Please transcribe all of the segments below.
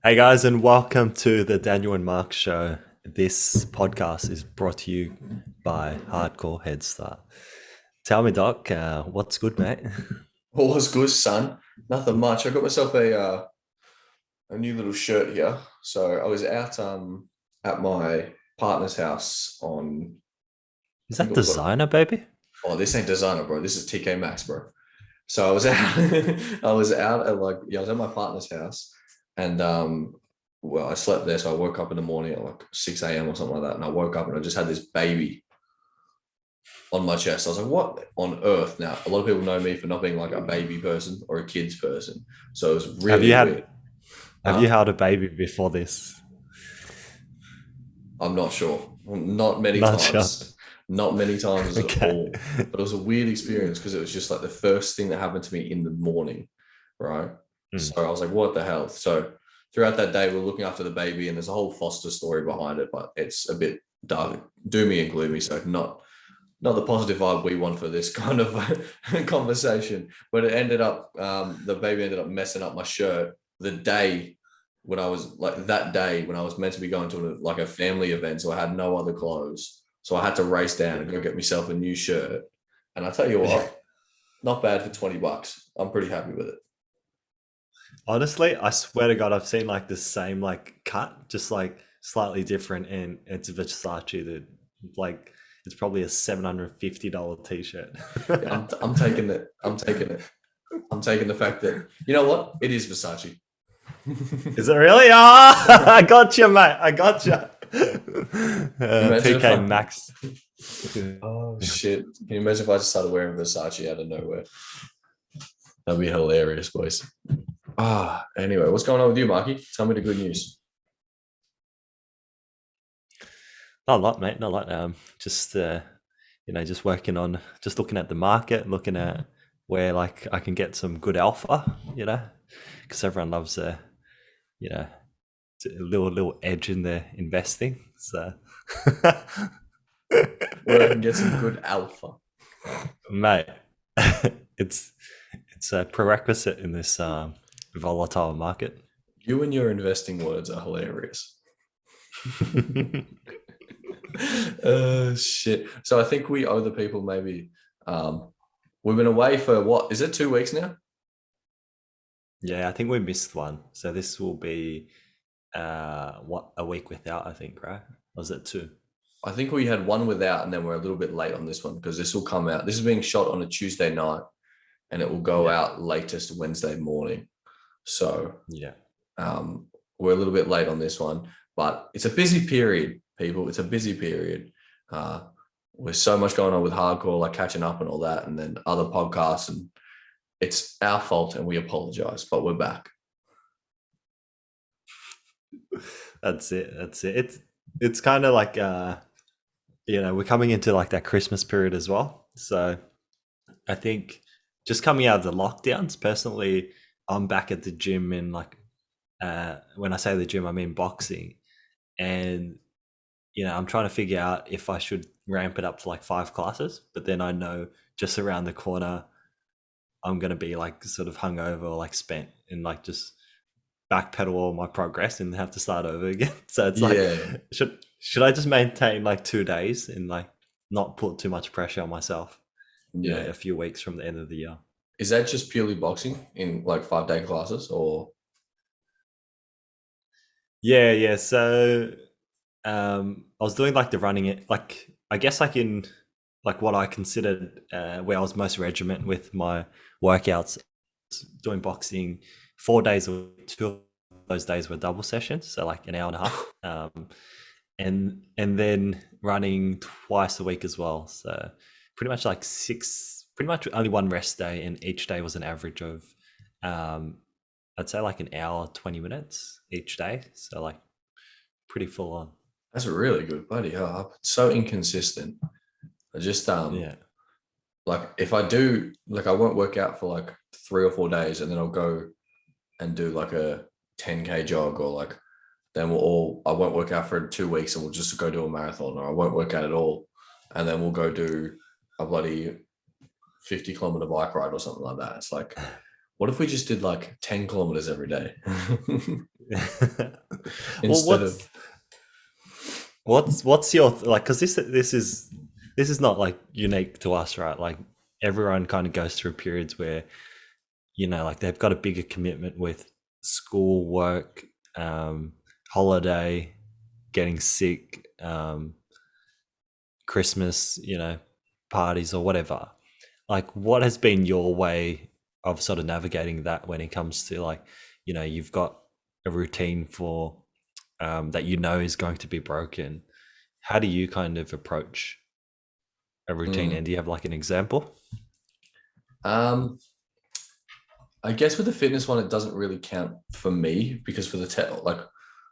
Hey guys, and welcome to the Daniel and Mark Show. This podcast is brought to you by Hardcore Headstart. Tell me, Doc, what's good, mate? All was good, son. Nothing much. I got myself a new little shirt here. So I was out at my partner's house on I Is think that it was what designer, baby? oh this ain't designer, bro. This is TK Maxx, bro. So I was out I was out at I was at my partner's house and well I slept there, so I woke up in the morning at like 6 a.m. or something like that. And I woke up and I just had this baby on my chest. I was like, what on earth? Now, a lot of people know me for not being like a baby person or a kids person. So it was Have you really had weird. have you Huh? held a baby before this? I'm not sure. Not many Not sure. times. Not many times at Okay. all. But it was a weird experience because it was just like the first thing that happened to me in the morning. Right. Hmm. So I was like, what the hell? So throughout that day, we're looking after the baby, and there's a whole foster story behind it, but it's a bit dark, doomy and gloomy. So not the positive vibe we want for this kind of conversation. But it ended up, the baby ended up messing up my shirt the day when I was like that day when I was meant to be going to like a family event. So I had no other clothes. So I had to race down and go get myself a new shirt. And I tell you what, not bad for $20. I'm pretty happy with it. Honestly, I swear to God, I've seen like the same like cut, just like slightly different, and it's Versace. That like it's probably a $750 t-shirt. Yeah, I'm taking it. I'm taking it. I'm taking the fact that, you know what? It is Versace. Is it really? Ah, I got you, mate. I got you. Imagine if 2K I max. Oh shit! Can you imagine if I just started wearing Versace out of nowhere? That'd be hilarious, boys. Anyway, what's going on with you, Marky? Tell me the good news. Not a lot, mate. Not a lot. Just just working on, just looking at the market, looking at where like I can get some good alpha. Because everyone loves you know, a little edge in their investing. So, Where I can get some good alpha. mate, it's it's a prerequisite in this volatile market. You and your investing words are hilarious. Shit. So I think we owe the people maybe. Um, we've been away for what? Is it 2 weeks now? Yeah, I think we missed one. So this will be a week without, I think, right? Or was it two? I think we had one without, and then we're a little bit late on this one because this will come out. This is being shot on a Tuesday night, and it will go Yeah. out latest Wednesday morning. So Yeah. Um, we're a little bit late on this one, but it's a busy period, people. It's a busy period. Uh, with so much going on with hardcore, like catching up and all that, and then other podcasts, and it's our fault, and we apologize, but we're back. That's it. That's it. It's kind of like we're coming into like that Christmas period as well. So I think just coming out of the lockdowns, personally, I'm back at the gym and like when I say the gym, I mean boxing. And I'm trying to figure out if I should ramp it up to like 5 classes, but then I know just around the corner I'm gonna be like sort of hungover or like spent and like just backpedal all my progress and have to start over again. So it's like, Yeah, should I just maintain like 2 days and like not put too much pressure on myself? yeah. A few weeks from the end of the year. Is that just purely boxing in like 5 day classes, or Yeah, yeah. So I was doing like the running it like I guess like in like what I considered where I was most regiment with my workouts, doing boxing 4 days a week. Two of those days were double sessions, so like an hour and a half. And then running twice a week as well. So pretty much like pretty much only one rest day, and each day was an average of um I'd say like an hour 20 minutes each day. So like pretty full on. that's really good, buddy? Oh, it's so inconsistent. I just Yeah. like if I do like I won't work out for like 3 or 4 days, and then I'll go and do like a 10K jog, or like then I won't work out for 2 weeks and we'll just go do a marathon, or I won't work out at all. And then we'll go do a bloody 50-kilometer bike ride or something like that. It's like, what if we just did like 10 kilometers every day Well, instead of what's your like? Because this is not like unique to us, right? Like everyone kind of goes through periods where like they've got a bigger commitment with school, work, holiday, getting sick, Christmas, parties or whatever. Like, what has been your way of sort of navigating that when it comes to like, you've got a routine for that is going to be broken. How do you kind of approach a routine? And do you have like an example? I guess with the fitness one, it doesn't really count for me because for the like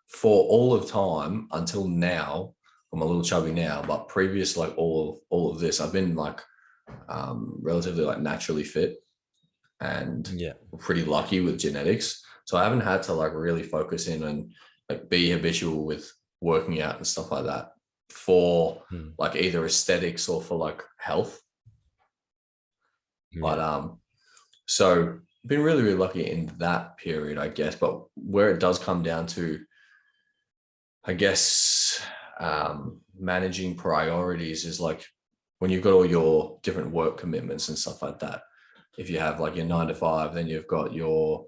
for all of time until now, I'm a little chubby now, but previous like all of this, I've been like relatively like naturally fit and pretty lucky with genetics. So I haven't had to like really focus in and like be habitual with working out and stuff like that for like either aesthetics or for like health. But so been really, really lucky in that period, I guess. But where it does come down to, I guess, managing priorities is like when you've got all your different work commitments and stuff like that. If you have like your 9 to 5, then you've got your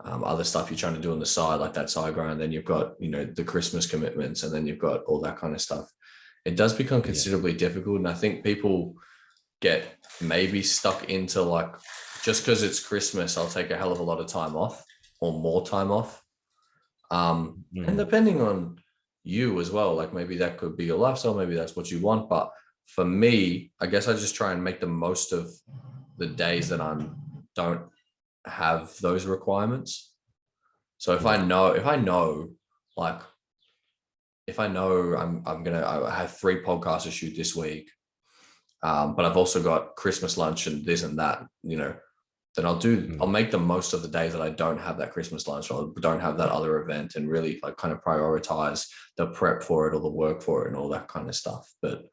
other stuff you're trying to do on the side, like that side grind. Then you've got, the Christmas commitments, and then you've got all that kind of stuff. It does become considerably difficult. And I think people get maybe stuck into like, just because it's Christmas, I'll take a hell of a lot of time off or more time off. And depending on you as well, like maybe that could be your lifestyle, maybe that's what you want. But for me, I guess I just try and make the most of the days that I don't have those requirements. So if I know I have 3 podcasts to shoot this week, but I've also got Christmas lunch and this and that, then I'll make the most of the days that I don't have that Christmas lunch or don't have that other event, and really like kind of prioritize the prep for it or the work for it and all that kind of stuff. But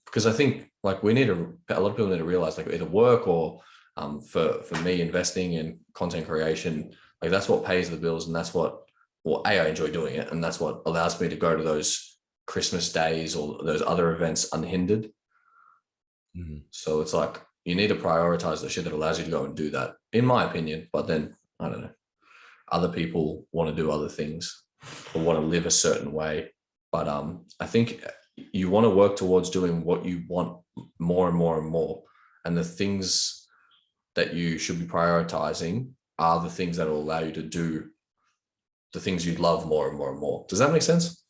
because I think like a lot of people need to realize like either work or for me, investing in content creation, like that's what pays the bills, and that's what, well, I enjoy doing it, and that's what allows me to go to those Christmas days or those other events unhindered. So it's like you need to prioritize the shit that allows you to go and do that, in my opinion. But then I don't know, other people want to do other things or want to live a certain way. But I think you want to work towards doing what you want more and more and more, and the things that you should be prioritizing are the things that will allow you to do the things you love more and more and more. Does that make sense?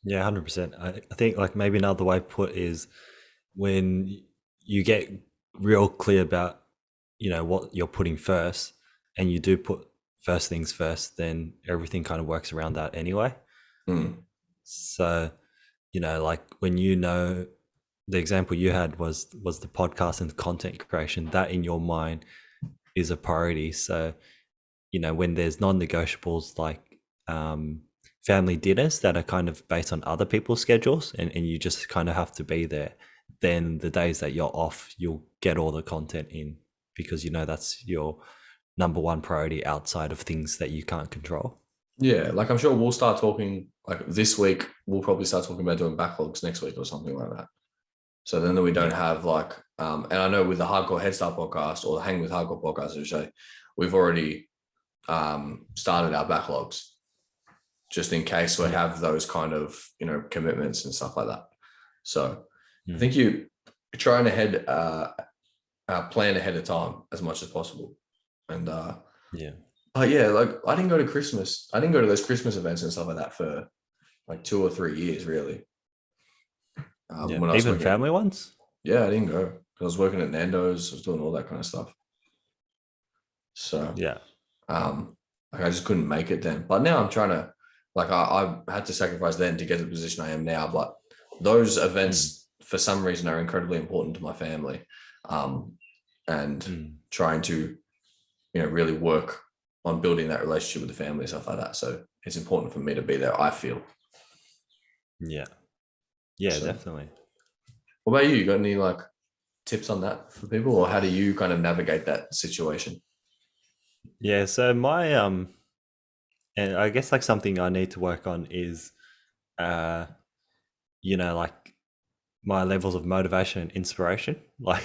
Yeah, 100%. I think like maybe another way put is when you get real clear about, what you're putting first, and you do put first things first, then everything kind of works around that anyway. So, like when the example you had was the podcast and content creation, that in your mind is a priority. So, when there's non-negotiables like family dinners that are kind of based on other people's schedules, and you just kind of have to be there, then the days that you're off, you'll get all the content in because that's your number one priority outside of things that you can't control. Yeah, like I'm sure we'll start talking like this week. We'll probably start talking about doing backlogs next week or something like that. So then we don't have like, and I know with the Hardcore Headstart podcast or the Hang with Hardcore podcast, I should say, we've already started our backlogs just in case we have those kind of, commitments and stuff like that. So I think you trying ahead, plan ahead of time as much as possible. And but yeah, like I didn't go to those Christmas events and stuff like that for like 2 or 3 years, really. When I was even family ones? Yeah, I didn't go. I was working at Nando's. I was doing all that kind of stuff. So like I just couldn't make it then. But now I'm trying to, like I had to sacrifice then to get to the position I am now. But those events, for some reason, are incredibly important to my family, and trying to, really work on building that relationship with the family and stuff like that. So it's important for me to be there, I feel. Yeah, so, definitely. What about you? You got any like tips on that for people, or how do you kind of navigate that situation? Yeah, so my and I guess like something I need to work on is uh like my levels of motivation and inspiration. Like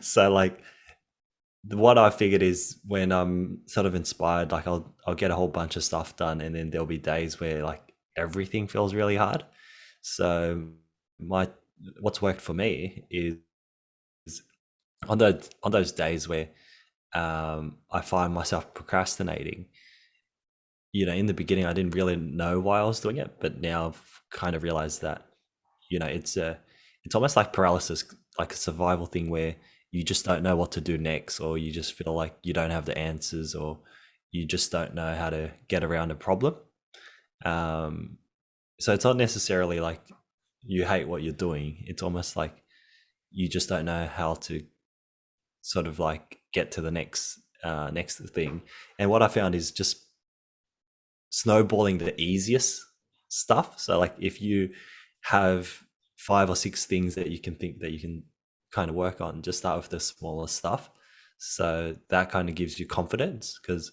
so like what I figured is when I'm sort of inspired, like I'll get a whole bunch of stuff done, and then there'll be days where like everything feels really hard. So my what's worked for me is on those days where I find myself procrastinating. In the beginning, I didn't really know why I was doing it, but now I've kind of realized that it's almost like paralysis, like a survival thing where you just don't know what to do next, or you just feel like you don't have the answers, or you just don't know how to get around a problem. Um, so it's not necessarily like you hate what you're doing. It's almost like you just don't know how to sort of like get to the next thing. And what I found is just snowballing the easiest stuff. So like if you have 5 or 6 things that you can think that you can kind of work on, just start with the smaller stuff. So that kind of gives you confidence, because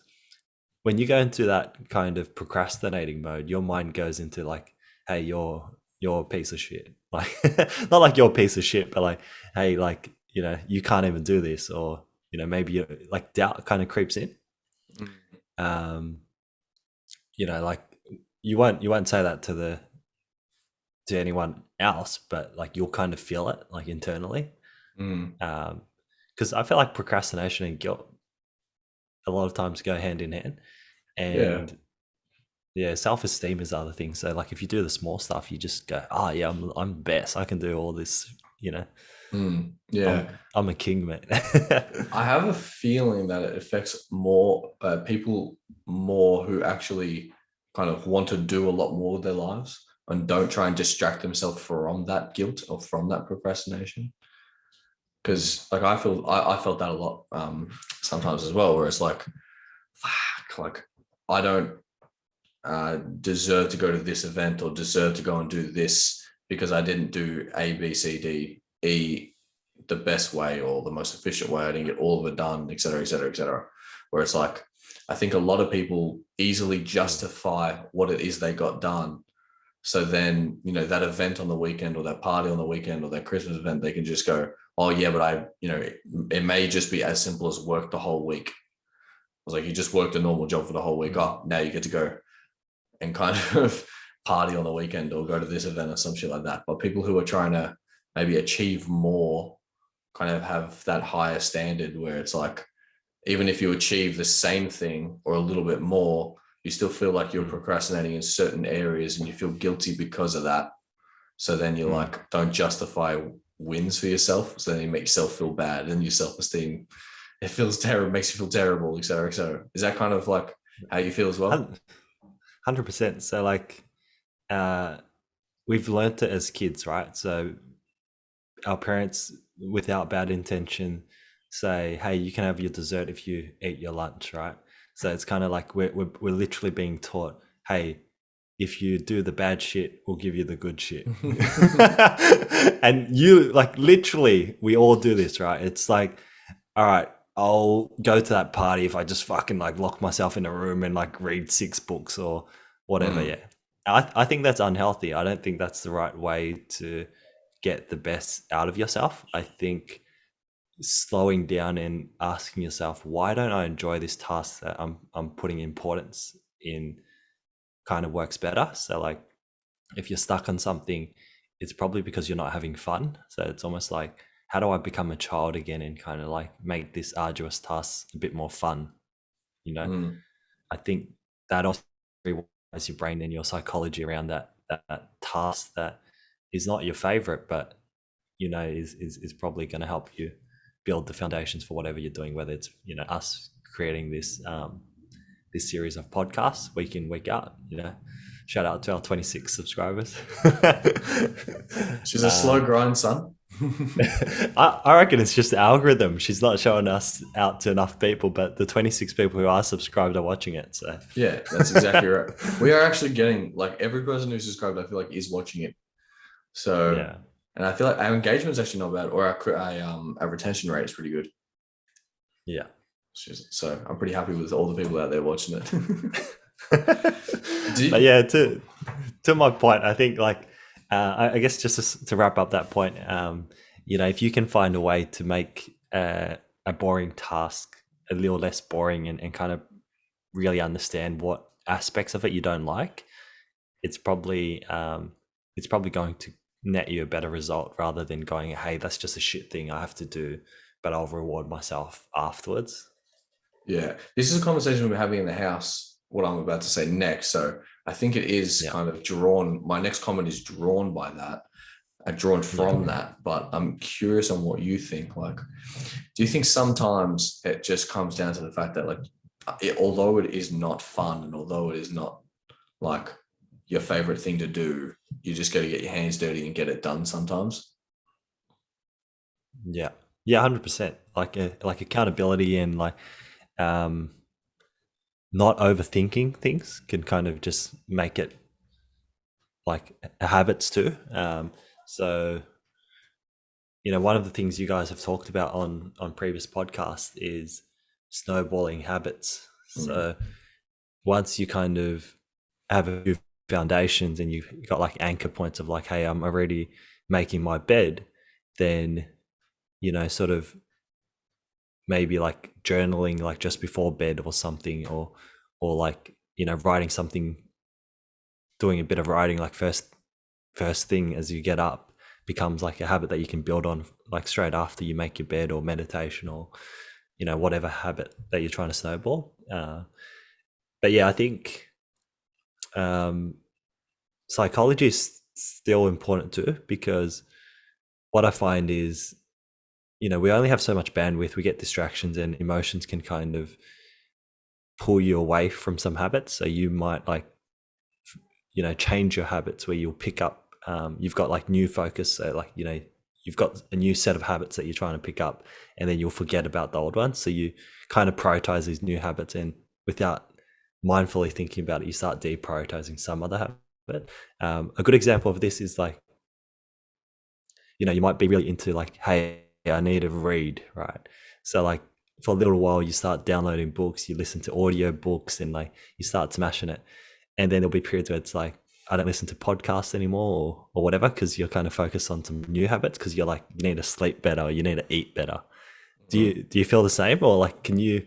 when you go into that kind of procrastinating mode, your mind goes into like, hey, you're a piece of shit. Like not like you're a piece of shit, but like, hey, like, you can't even do this, or maybe like doubt kind of creeps in. Mm. Um, like you won't say that to anyone else, but like you'll kind of feel it like internally. Mm. Because I feel like procrastination and guilt a lot of times go hand in hand. Yeah. And yeah, self-esteem is the other thing. So like if you do the small stuff, you just go, oh yeah, I'm best, I can do all this. Mm. Yeah. I'm a king, mate. I have a feeling that it affects more people more who actually kind of want to do a lot more with their lives and don't try and distract themselves from that guilt or from that procrastination. Mm, Because like I felt that a lot sometimes as well, where it's like, fuck, like I don't deserve to go to this event or deserve to go and do this because I didn't do A, B, C, D, E the best way or the most efficient way. I didn't get all of it done, et cetera, et cetera, et cetera. Where it's like, I think a lot of people easily mm, justify what it is they got done. So then, that event on the weekend or that party on the weekend or that Christmas event, they can just go, oh yeah, but it may just be as simple as work the whole week. I was like, you just worked a normal job for the whole week. mm, Oh, now you get to go and kind of party on the weekend or go to this event or some shit like that. But people who are trying to maybe achieve more kind of have that higher standard where it's like, even if you achieve the same thing or a little bit more, you still feel like you're mm, procrastinating in certain areas and you feel guilty because of that. So then you mm. like don't justify wins for yourself. So then you make yourself feel bad and your self-esteem, it feels terrible, makes you feel terrible, et cetera, et cetera. Is that kind of like how you feel as well? 100%. So like uh we've learnt it as kids, right? So our parents, without bad intention, say, hey, you can have your dessert if you eat your lunch, right? So it's kind of like we're literally being taught, hey, if you do the bad shit, we'll give you the good shit. And you, like, literally, we all do this, right? It's like, all right, I'll go to that party if I just fucking like lock myself in a room and like read 6 books or whatever. Mm, Yeah. I think that's unhealthy. I don't think that's the right way to get the best out of yourself. I think slowing down and asking yourself, why don't I enjoy this task that I'm putting importance in, kind of works better. So like if you're stuck on something, it's probably because you're not having fun. So it's almost like, how do I become a child again and kind of like make this arduous task a bit more fun? You know, mm, I think that also rewires your brain and your psychology around that task that is not your favorite, but is probably going to help you build the foundations for whatever you're doing. Whether it's us creating this series of podcasts week in week out. Shout out to our 26 subscribers. she's a slow um, grind, son. I reckon it's just the algorithm. She's not showing us out to enough people, but the 26 people who are subscribed are watching it. So Yeah, that's exactly right. We are actually getting like every person who's subscribed, I feel like is watching it. So, yeah, and I feel like our engagement is actually not bad, or our retention rate is pretty good. yeah. So I'm pretty happy with all the people out there watching it. But yeah, to my point, I think like I guess just to wrap up that point, if you can find a way to make a boring task a little less boring and kind of really understand what aspects of it you don't like, it's probably going to net you a better result rather than going, hey, that's just a shit thing I have to do, but I'll reward myself afterwards. Yeah, this is a conversation we're having in the house, what I'm about to say next. So I think it is kind of drawn, my next comment is drawn by that, drawn from that. But I'm curious on what you think. Like, do you think sometimes it just comes down to the fact that, like, although it is not fun and although it is not like your favorite thing to do, you just got to get your hands dirty and get it done sometimes? Yeah, 100%. Like accountability and like not overthinking things can kind of just make it like habits too. So one of the things you guys have talked about on previous podcasts is snowballing habits. So once you kind of have a few foundations and you've got like anchor points of like, hey, I'm already making my bed, then sort of maybe like journaling like just before bed or something, or like writing something, doing a bit of writing like first thing as you get up becomes like a habit that you can build on like straight after you make your bed, or meditation, or whatever habit that you're trying to snowball. But yeah, I think psychology is still important too, because what I find is we only have so much bandwidth, we get distractions, and emotions can kind of pull you away from some habits. So you might like change your habits where you'll pick up you've got like new focus, so like you've got a new set of habits that you're trying to pick up, and then you'll forget about the old ones. So you kind of prioritize these new habits, and without mindfully thinking about it, you start deprioritizing some other habit. A good example of this is like you might be really into like, hey, I need to read, right? So like for a little while you start downloading books, you listen to audio books, and like you start smashing it. And then there'll be periods where it's like, I don't listen to podcasts anymore, or whatever, because you're kind of focused on some new habits, because you're like, you need to sleep better, or you need to eat better. Do you feel the same, or like can you?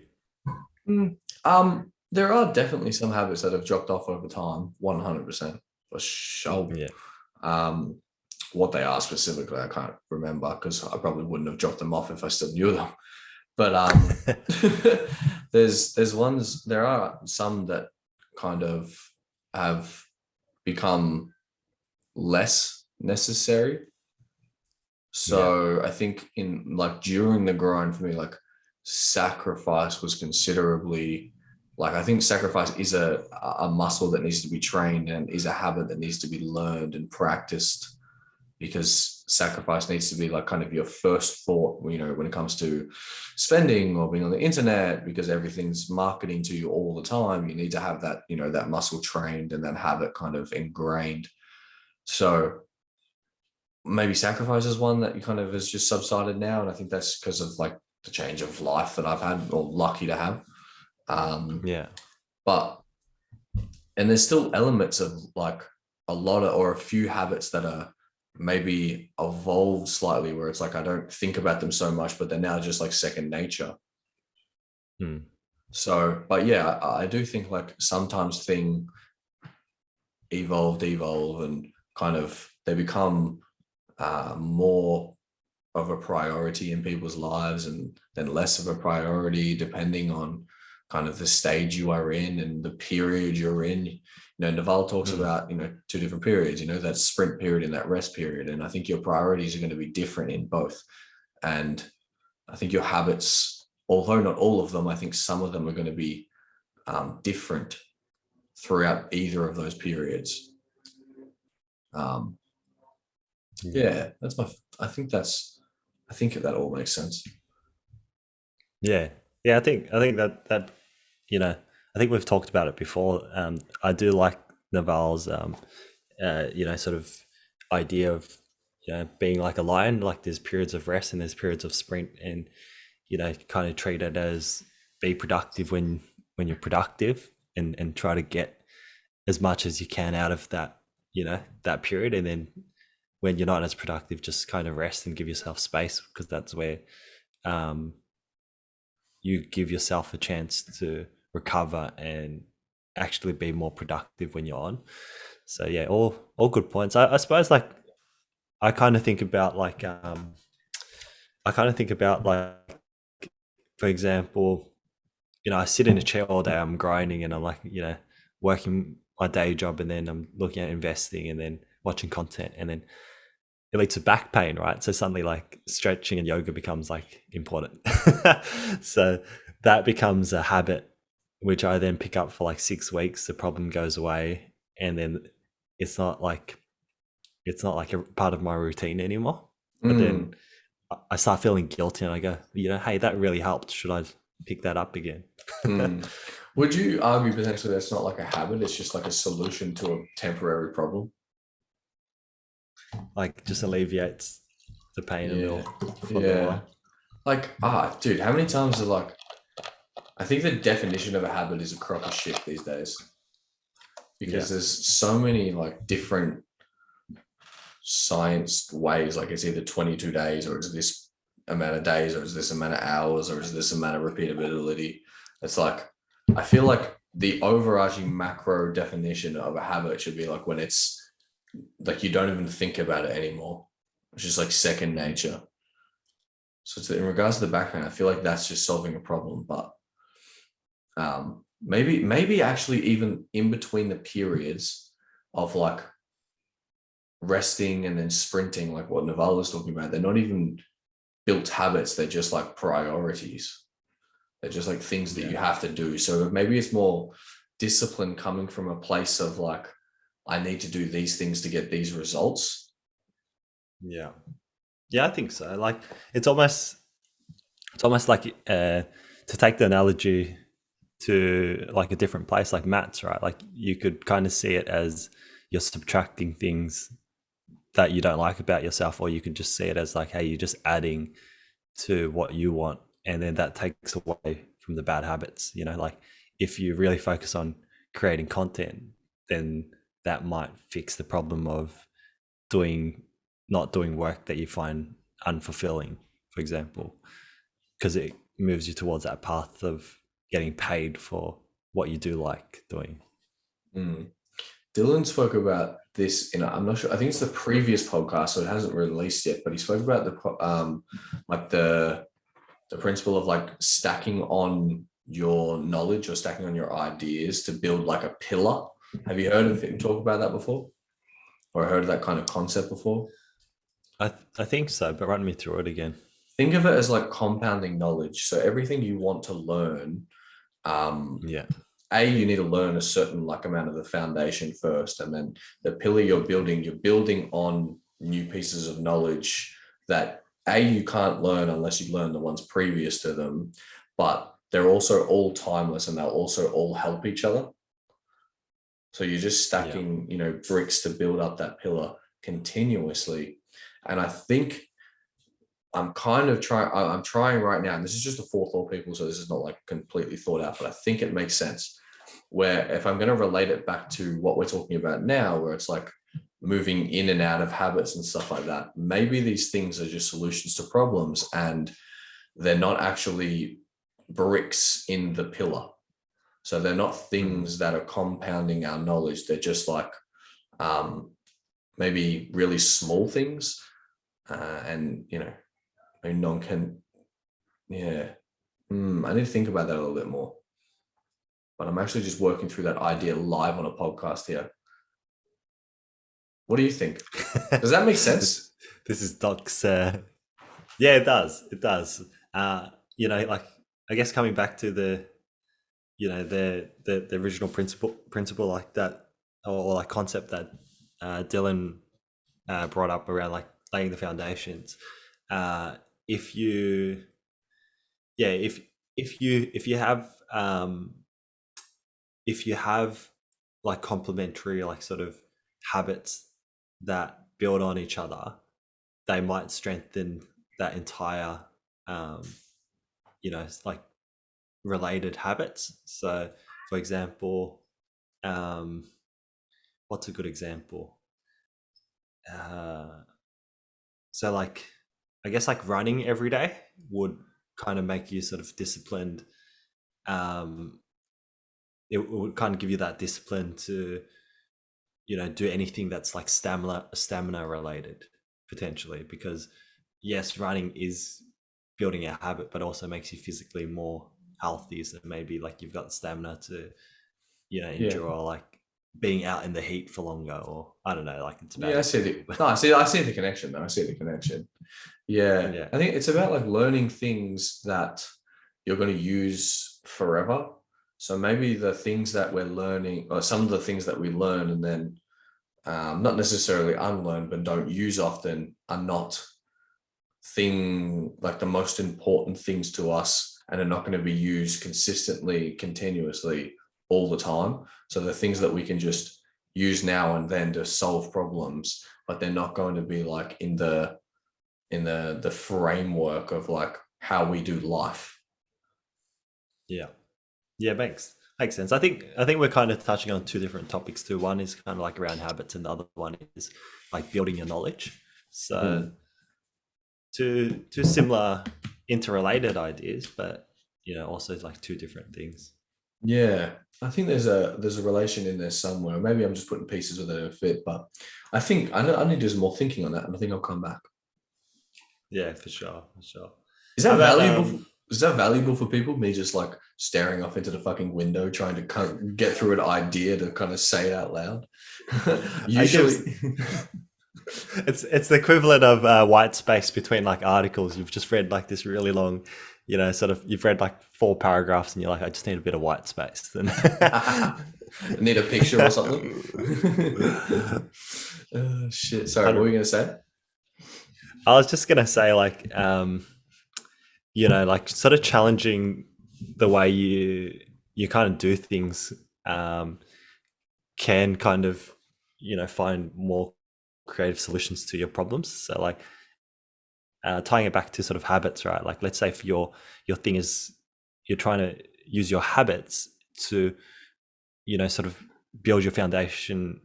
There are definitely some habits that have dropped off over time, 100% for sure. Yeah. What they are specifically, I can't remember, because I probably wouldn't have dropped them off if I still knew them. But there are some that kind of have become less necessary. So I think in like during the grind for me, like sacrifice was considerably, like, I think sacrifice is a muscle that needs to be trained and is a habit that needs to be learned and practiced, because sacrifice needs to be like kind of your first thought, when it comes to spending or being on the internet, because everything's marketing to you all the time. You need to have that, that muscle trained and that habit kind of ingrained. So maybe sacrifice is one that you kind of has just subsided now. And I think that's because of like the change of life that I've had, or lucky to have. But, and there's still elements of like a lot of, or a few habits that are maybe evolved slightly, where it's like I don't think about them so much, but they're now just like second nature. So, but yeah, I do think like sometimes things evolve, and kind of they become more of a priority in people's lives, and then less of a priority depending on kind of the stage you are in and the period you're in. Naval talks about, two different periods, that sprint period and that rest period. And I think your priorities are going to be different in both. And I think your habits, although not all of them, I think some of them are going to be different throughout either of those periods. Yeah, I think that all makes sense. Yeah. I think that I think we've talked about it before. I do like Naval's sort of idea of being like a lion. Like there's periods of rest and there's periods of sprint, and kind of treat it as be productive when you're productive, and try to get as much as you can out of that, that period. And then when you're not as productive, just kind of rest and give yourself space, because that's where um, you give yourself a chance to recover and actually be more productive when you're on. So yeah, all good points. I suppose, like, I kind of think about like for example, I sit in a chair all day, I'm grinding, and I'm like, working my day job, and then I'm looking at investing, and then watching content, and then it leads to back pain, right? So suddenly, like, stretching and yoga becomes like important. So that becomes a habit, which I then pick up for like 6 weeks. The problem goes away, and then it's not like a part of my routine anymore. But then Mm. I start feeling guilty, and I go, hey, that really helped. Should I pick that up again? Mm. Would you argue potentially that's not like a habit, it's just like a solution to a temporary problem? Like, just alleviates the pain a Yeah. little for a little Yeah. while. Like, dude, how many times are like, I think the definition of a habit is a crock of shit these days, Yeah, because there's so many like different science ways. Like, it's either 22 days, or it's this amount of days, or it's this amount of hours, or it's this amount of repeatability. It's like, I feel like the overarching macro definition of a habit should be like when it's like you don't even think about it anymore. It's just like second nature. So in regards to the background, I feel like that's just solving a problem. But maybe actually even in between the periods of like resting and then sprinting, like what Naval was talking about, they're not even built habits. They're just like priorities. They're just like things that you have to do. So maybe it's more discipline coming from a place of like, I need to do these things to get these results. yeah, yeah. I think so. Like, it's almost like, to take the analogy to like a different place, like maths, right? Like, you could kind of see it as you're subtracting things that you don't like about yourself, or you could just see it as like, hey, you're just adding to what you want, and then that takes away from the bad habits. Like, if you really focus on creating content, then that might fix the problem of doing not doing work that you find unfulfilling, for example, because it moves you towards that path of getting paid for what you do like doing. Mm. Dylan spoke about this in, I'm not sure, I think it's the previous podcast, so it hasn't released yet, but he spoke about like the principle of like stacking on your knowledge or stacking on your ideas to build like a pillar. Have you heard of him talk about that before, or heard of that kind of concept before? I think so, but run me through it again. Think of it as like compounding knowledge. So everything you want to learn, um, Yeah, you need to learn a certain like amount of the foundation first, and then the pillar you're building on new pieces of knowledge that you can't learn unless you learn the ones previous to them, but they're also all timeless and they'll also all help each other. So you're just yeah, stacking, bricks to build up that pillar continuously. And I think I'm trying right now, and this is just a forethought, people, so this is not like completely thought out, but I think it makes sense. Where if I'm going to relate it back to what we're talking about now, where it's like moving in and out of habits and stuff like that, maybe these things are just solutions to problems, and they're not actually bricks in the pillar. So they're not things that are compounding our knowledge. They're just like maybe really small things, and maybe non can. Yeah, I need to think about that a little bit more. But I'm actually just working through that idea live on a podcast here. What do you think? Does that make this sense? this is Doc's. Yeah, it does. It does. Like, I guess coming back to the original principle like that, or like concept that Dylan brought up around like laying the foundations. If you, yeah, if you have like complementary, like, sort of habits that build on each other, they might strengthen that entire, it's like related habits. So, for example, what's a good example? Uh, so, like, I guess like running every day would kind of make you sort of disciplined. Um, it would kind of give you that discipline to, do anything that's like stamina related potentially, because yes, running is building a habit, but also makes you physically more healthy. So maybe like you've got the stamina to, Yeah. endure like being out in the heat for longer, or I don't know, like it's a bad Yeah, I see example. the no, I see the connection though. I see the connection. Yeah. Yeah. I think it's about like learning things that you're going to use forever. So maybe the things that we're learning, or some of the things that we learn and then not necessarily unlearn, but don't use often, are not like the most important things to us, and are not going to be used consistently, continuously, all the time. So the things that we can just use now and then to solve problems, but they're not going to be like in the framework of like how we do life. Yeah. Yeah, makes sense. I think we're kind of touching on two different topics too. One is kind of like around habits, and the other one is like building your knowledge. So Mm. two similar interrelated ideas, but also like two different things. Yeah, I think there's a relation in there somewhere. Maybe I'm just putting pieces that don't fit, but I think I need to do some more thinking on that, and I think I'll come back. Yeah, for sure, for sure. Is How that about valuable? Is that valuable for people? Me just like staring off into the fucking window, trying to kind of get through an idea to kind of say it out loud. I guess Usually, it's the equivalent of white space between like articles. You've just read like this really long, sort of you've read like 4 paragraphs, and you're like, I just need a bit of white space. Then need a picture or something. Oh, shit. Sorry, what were you gonna say? I was just gonna say like like sort of challenging the way you kind of do things um, can kind of find more creative solutions to your problems. So like tying it back to sort of habits, right? Like let's say if your thing is you're trying to use your habits to sort of build your foundation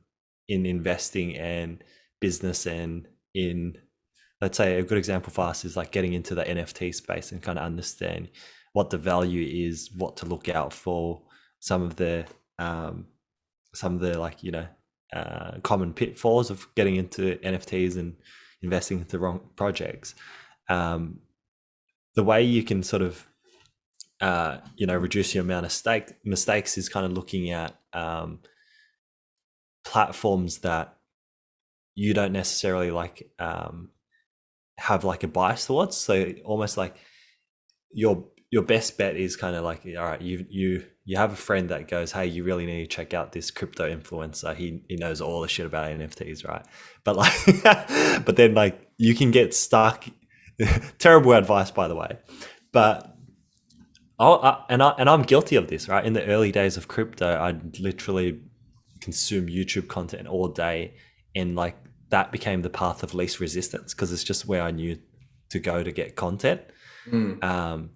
in investing and business, and in, let's say, a good example for us is like getting into the NFT space and kind of understand what the value is, what to look out for, some of the um, like common pitfalls of getting into NFTs and investing into wrong projects. Um, the way you can sort of reduce your amount of mistakes is kind of looking at platforms that you don't necessarily like have like a bias towards. So almost like your best bet is kind of like, all right, you have a friend that goes, hey, you really need to check out this crypto influencer. He knows all the shit about NFTs, right? But like, but then like you can get stuck. Terrible advice, by the way, but I'm guilty of this, right? In the early days of crypto, I'd literally consume YouTube content all day, and like that became the path of least resistance because it's just where I knew to go to get content. Mm. Um,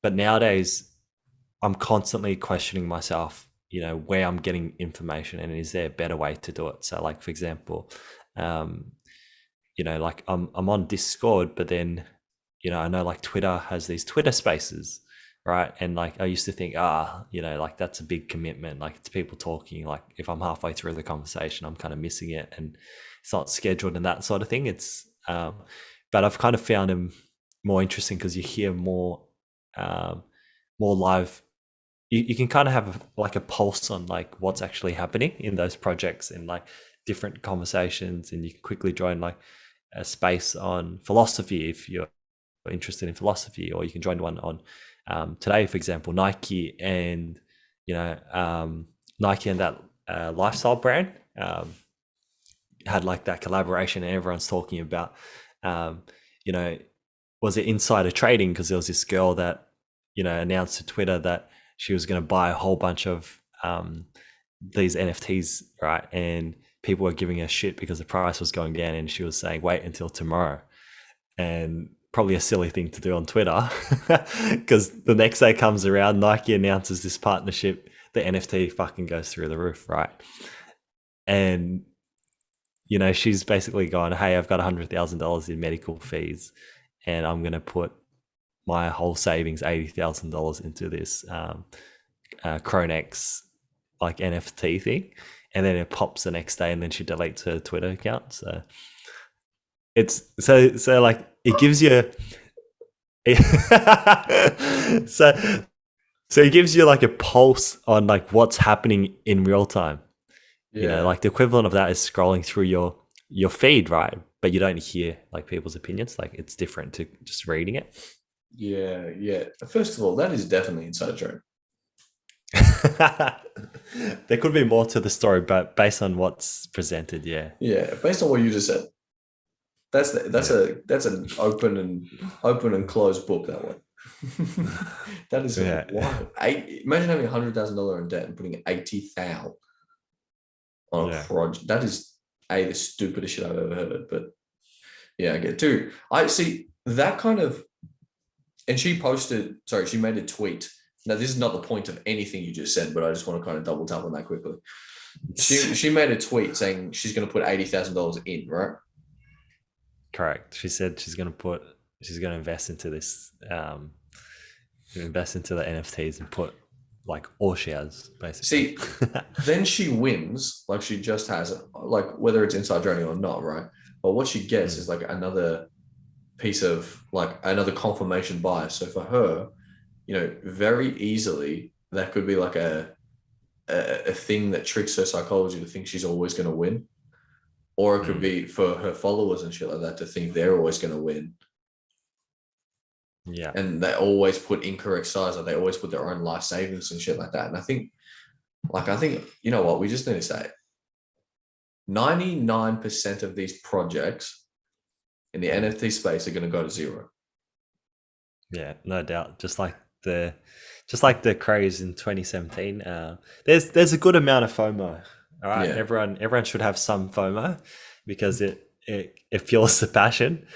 but nowadays, I'm constantly questioning myself, where I'm getting information and is there a better way to do it? So, like for example, um, like I'm on Discord, but then, I know like Twitter has these Twitter Spaces, right? And like I used to think, like that's a big commitment. Like it's people talking. Like if I'm halfway through the conversation, I'm kind of missing it, and it's not scheduled and that sort of thing. But I've kind of found them more interesting because you hear more live. You can kind of have like a pulse on like what's actually happening in those projects and like different conversations, and you can quickly join like a space on philosophy if you're interested in philosophy, or you can join one on today, for example, Nike and Nike and that lifestyle brand had like that collaboration, and everyone's talking about um, you know was it insider trading, because there was this girl that announced to Twitter that she was going to buy a whole bunch of these NFTs, right? And people were giving her shit because the price was going down, and she was saying, "Wait until tomorrow." And probably a silly thing to do on Twitter, because the next day comes around, Nike announces this partnership, the NFT fucking goes through the roof, right? And she's basically gone, hey, I've got $100,000 in medical fees, and I'm going to put my whole savings, $80,000 into this Cronex like NFT thing, and then it pops the next day, and then she deletes her Twitter account. So it's so like it gives you so it gives you like a pulse on like what's happening in real time. Like the equivalent of that is scrolling through your feed, right? But you don't hear like people's opinions. Like it's different to just reading it. Yeah. First of all, that is definitely inside joke. There could be more to the story, but based on what's presented, yeah. Based on what you just said, that's an open and closed book, that one. That is wild. Imagine having $100,000 in debt and putting 80,000 on a project. That is the stupidest shit I've ever heard. But I get too. I see that kind of, and she made a tweet. Now, this is not the point of anything you just said, but I just want to kind of double tap on that quickly. She made a tweet saying she's going to put $80,000 in, right? Correct. She said she's going to invest into this, invest into the NFTs and put like all she has, basically. See, then she wins, like she just has, like whether it's inside journey or not, right? But what she gets is like another piece of like another confirmation bias. So for her, very easily that could be like a thing that tricks her psychology to think she's always going to win, or it could be for her followers and shit like that to think they're always going to win. Yeah, and they always put incorrect size, or they always put their own life savings and shit like that. And I think you know what, we just need to say 99% of these projects in the NFT space are going to go to zero. Yeah, no doubt. Just like the craze in 2017, there's a good amount of FOMO. All right, everyone should have some FOMO because it fuels the passion.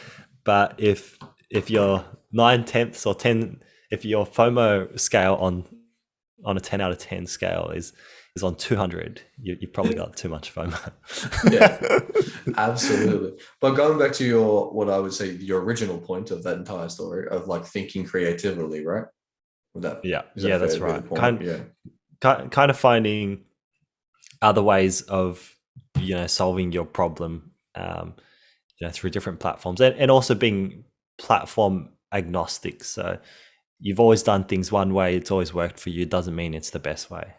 But if you're 9/10 or 10, if your FOMO scale on a 10 out of 10 scale is on 200, you probably got too much FOMO. Yeah, absolutely. But going back to what I would say your original point of that entire story of like thinking creatively, right? That's right. Kind of finding other ways of solving your problem through different platforms, and also being platform agnostic. So you've always done things one way, it's always worked for you, doesn't mean it's the best way.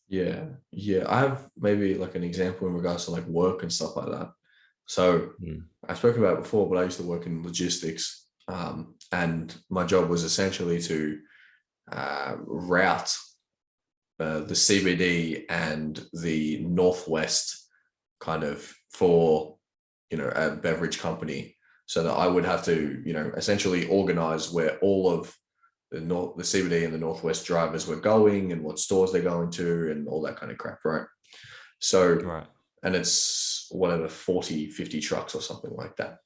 Yeah. I have maybe like an example in regards to like work and stuff like that. So I've spoken about it before, but I used to work in logistics, and my job was essentially to route the CBD and the Northwest kind of for a beverage company, so that I would have to essentially organize where all of the CBD and the Northwest drivers were going and what stores they're going to and all that kind of crap, right? So and it's whatever 40-50 trucks or something like that,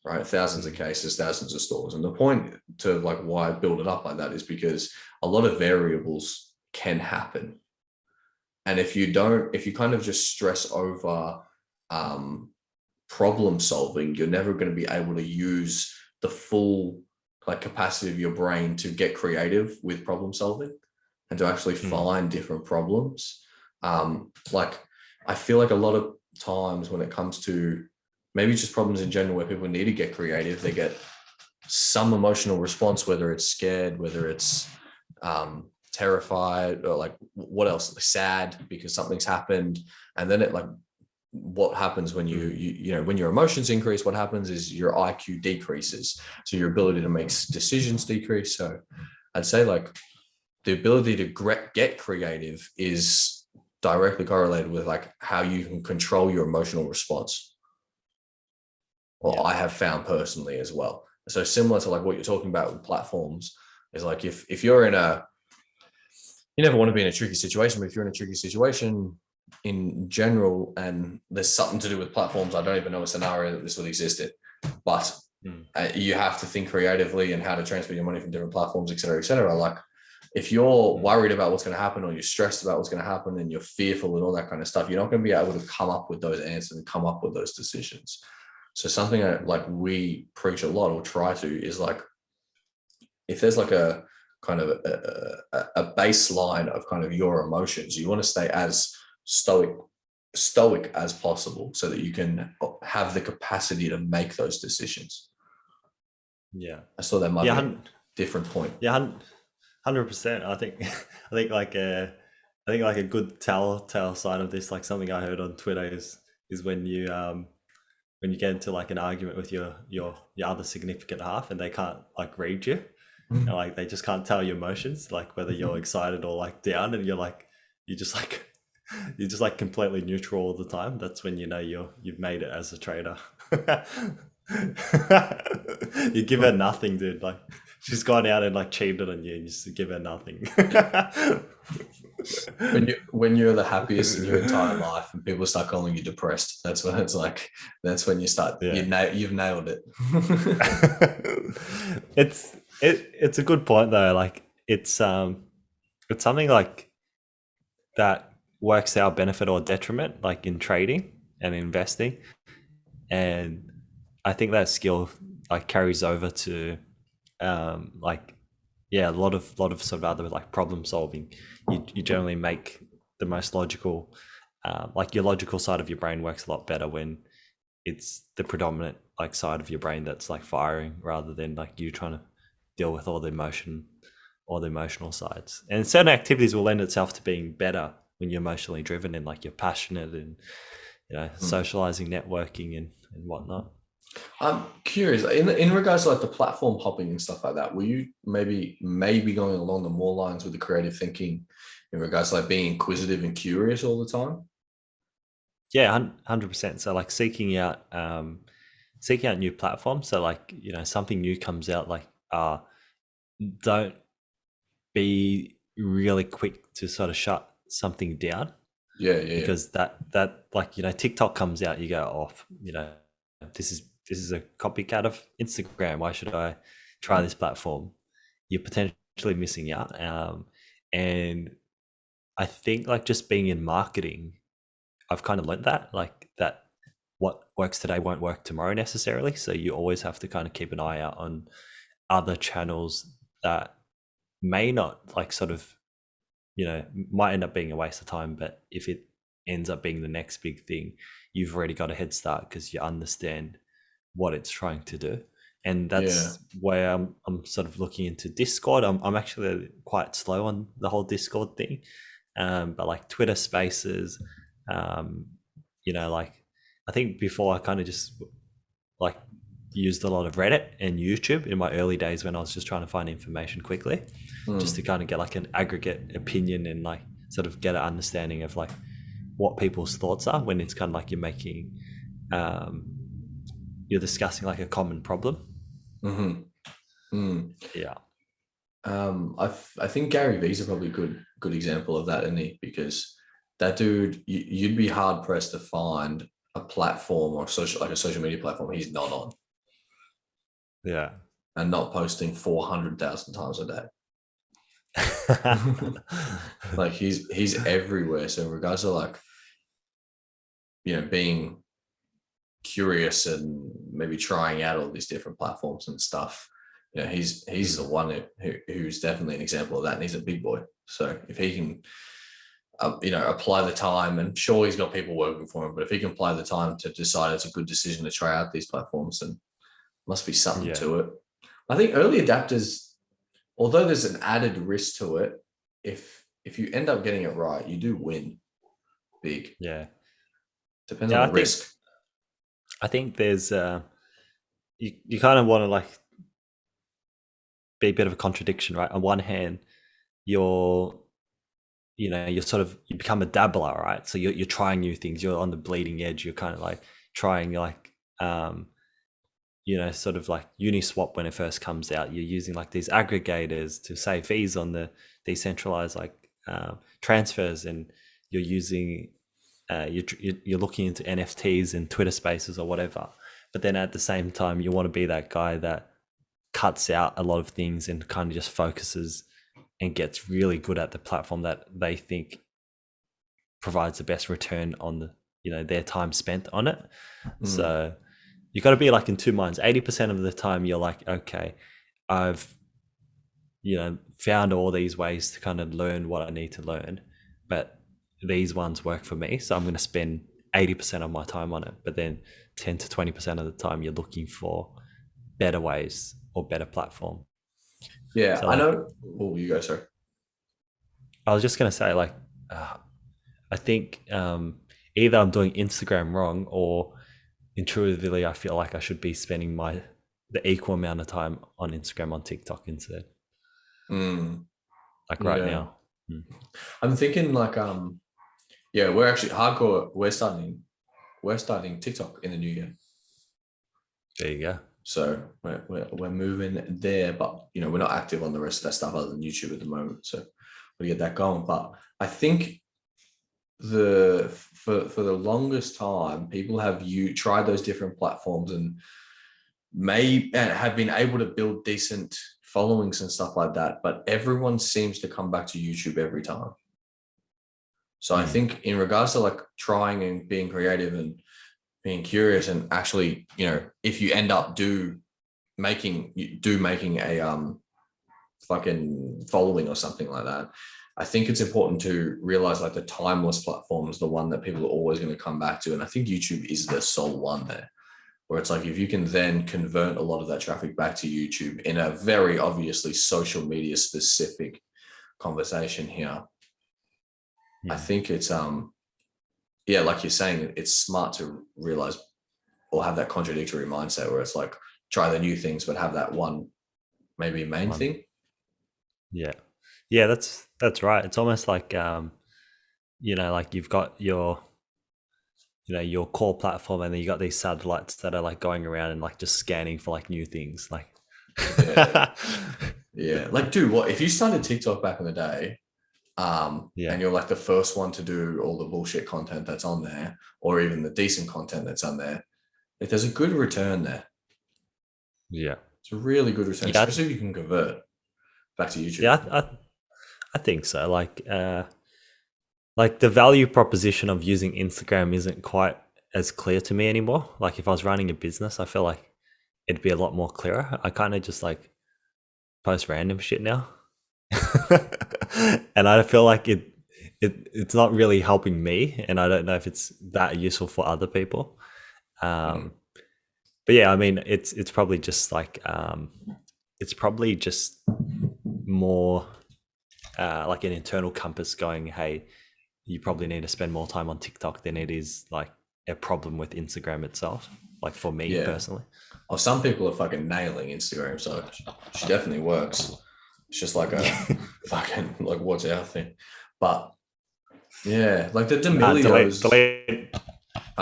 right? Thousands of cases, thousands of stores. And the point to like why I build it up like that is because a lot of variables can happen. And if you kind of just stress over problem solving, you're never going to be able to use the full like capacity of your brain to get creative with problem solving and to actually find different problems. Like I feel like a lot of times when it comes to maybe just problems in general where people need to get creative, they get some emotional response, whether it's scared, whether it's terrified, or like what else, like sad because something's happened. And then it like what happens when when your emotions increase, what happens is your IQ decreases, so your ability to make decisions decrease. So I'd say like the ability to get creative is directly correlated with like how you can control your emotional response, or I have found personally as well. So similar to like what you're talking about with platforms is like if you're you never want to be in a tricky situation, but if you're in a tricky situation in general and there's something to do with platforms, I don't even know a scenario that this would exist in, but Mm. You have to think creatively and how to transfer your money from different platforms, et cetera, et cetera. Like if you're worried about what's going to happen, or you're stressed about what's going to happen, and you're fearful and all that kind of stuff, you're not going to be able to come up with those answers and come up with those decisions. So something that like we preach a lot or try to is like, if there's like a kind of a baseline of kind of your emotions, you want to stay as stoic as possible so that you can have the capacity to make those decisions. Yeah. I saw that might Yeah. be a different point. Yeah. 100%. I think I think like a good telltale sign of this, like something I heard on Twitter is when you get into like an argument with your other significant half and they can't like read you, and like they just can't tell your emotions, like whether you're excited or like down, and you just like you're just like completely neutral all the time. That's when you know you've made it as a trader. You give her nothing, dude. Like she's gone out and like cheated on you, and you just give her nothing. When you're the happiest in your entire life and people start calling you depressed, that's when it's like, that's when you start, Yeah. you've nailed it. It's a good point though. Like it's something like that works to our benefit or detriment, like in trading and investing. And I think that skill like carries over to like yeah, a lot of sort of other like problem solving. You generally make the most logical, like your logical side of your brain works a lot better when it's the predominant like side of your brain that's like firing, rather than like you trying to deal with all the emotional sides. And certain activities will lend itself to being better when you're emotionally driven and like you're passionate and socializing, networking, and whatnot. I'm curious in regards to like the platform hopping and stuff like that. Were you maybe going along the more lines with the creative thinking in regards to like being inquisitive and curious all the time? Yeah, 100%. So like seeking out new platforms. So like something new comes out, like don't be really quick to sort of shut something down, Yeah. because that like TikTok comes out, you go off. This is a copycat of Instagram. Why should I try this platform? You're potentially missing out. And I think like just being in marketing, I've kind of learned that like that what works today won't work tomorrow necessarily. So you always have to kind of keep an eye out on other channels that may not like sort of might end up being a waste of time, but if it ends up being the next big thing, you've already got a head start because you understand what it's trying to do. And that's where I'm sort of looking into Discord. I'm actually quite slow on the whole Discord thing, but like Twitter Spaces, like I think before I kind of just like used a lot of Reddit and YouTube in my early days when I was just trying to find information quickly, just to kind of get like an aggregate opinion and like sort of get an understanding of like what people's thoughts are when it's kind of like you're discussing like a common problem. Yeah. I think Gary Vee's a probably good example of that, isn't he? Because that dude, you'd be hard pressed to find a platform or a social media platform he's not on. Yeah. And not posting 400,000 times a day. Like he's everywhere. So in regards to like, being curious and maybe trying out all these different platforms and stuff, he's the one who's definitely an example of that, and he's a big boy. So if he can apply the time, and sure he's got people working for him, but if he can apply the time to decide it's a good decision to try out these platforms, then must be something to it. I think early adapters, although there's an added risk to it, if you end up getting it right, you do win big. Yeah. Depends on the risk. I think there's you kind of want to like be a bit of a contradiction, right? On one hand, you're sort of, you become a dabbler, right? So you're trying new things, you're on the bleeding edge, you're kind of like trying like sort of like Uniswap when it first comes out, you're using like these aggregators to save fees on the decentralized like transfers, and you're using you're looking into NFTs and Twitter Spaces or whatever. but then at the same time, you want to be that guy that cuts out a lot of things and kind of just focuses and gets really good at the platform that they think provides the best return on the, their time spent on it. So you got to be like in two minds. 80% of the time you're like, okay, I've found all these ways to kind of learn what I need to learn, but these ones work for me, so I'm going to spend 80% of my time on it. But then 10 to 20% of the time you're looking for better ways or better platform. Yeah, So I like, know. Oh, you go, sir. I was just going to say, like, I think either I'm doing Instagram wrong, or intuitively I feel like I should be spending the equal amount of time on Instagram, on TikTok instead. Like right now. I'm thinking like yeah, we're actually hardcore. We're starting TikTok in the new year. There you go. So we're moving there, but we're not active on the rest of that stuff other than YouTube at the moment. So we'll get that going. But I think for the longest time, people have tried those different platforms and have been able to build decent followings and stuff like that. But everyone seems to come back to YouTube every time. So I think in regards to like trying and being creative and being curious and actually, if you end up making a fucking following or something like that, I think it's important to realize like the timeless platform is the one that people are always going to come back to. And I think YouTube is the sole one there, where it's like, if you can then convert a lot of that traffic back to YouTube in a very obviously social media specific conversation here, I think it's, like you're saying, it's smart to realize or have that contradictory mindset where it's like, try the new things, but have that one maybe main thing. Yeah, that's right. It's almost like like you've got your your core platform, and then you got these satellites that are like going around and like just scanning for like new things. Like yeah. Like, dude, what if you started TikTok back in the day, and you're like the first one to do all the bullshit content that's on there, or even the decent content that's on there, if there's a good return there. Yeah, it's a really good return, especially if you can convert back to YouTube. Yeah, I think so. Like the value proposition of using Instagram isn't quite as clear to me anymore. Like if I was running a business, I feel like it'd be a lot more clearer. I kind of just like post random shit now. And I feel like it's not really helping me, and I don't know if it's that useful for other people. But yeah, I mean, it's probably just like it's probably just more like an internal compass going, hey, you probably need to spend more time on TikTok than it is like a problem with Instagram itself. Like for me personally. Oh, some people are fucking nailing Instagram, so she definitely works. It's just like a fucking like what's our thing, but yeah, like the D'Amelios.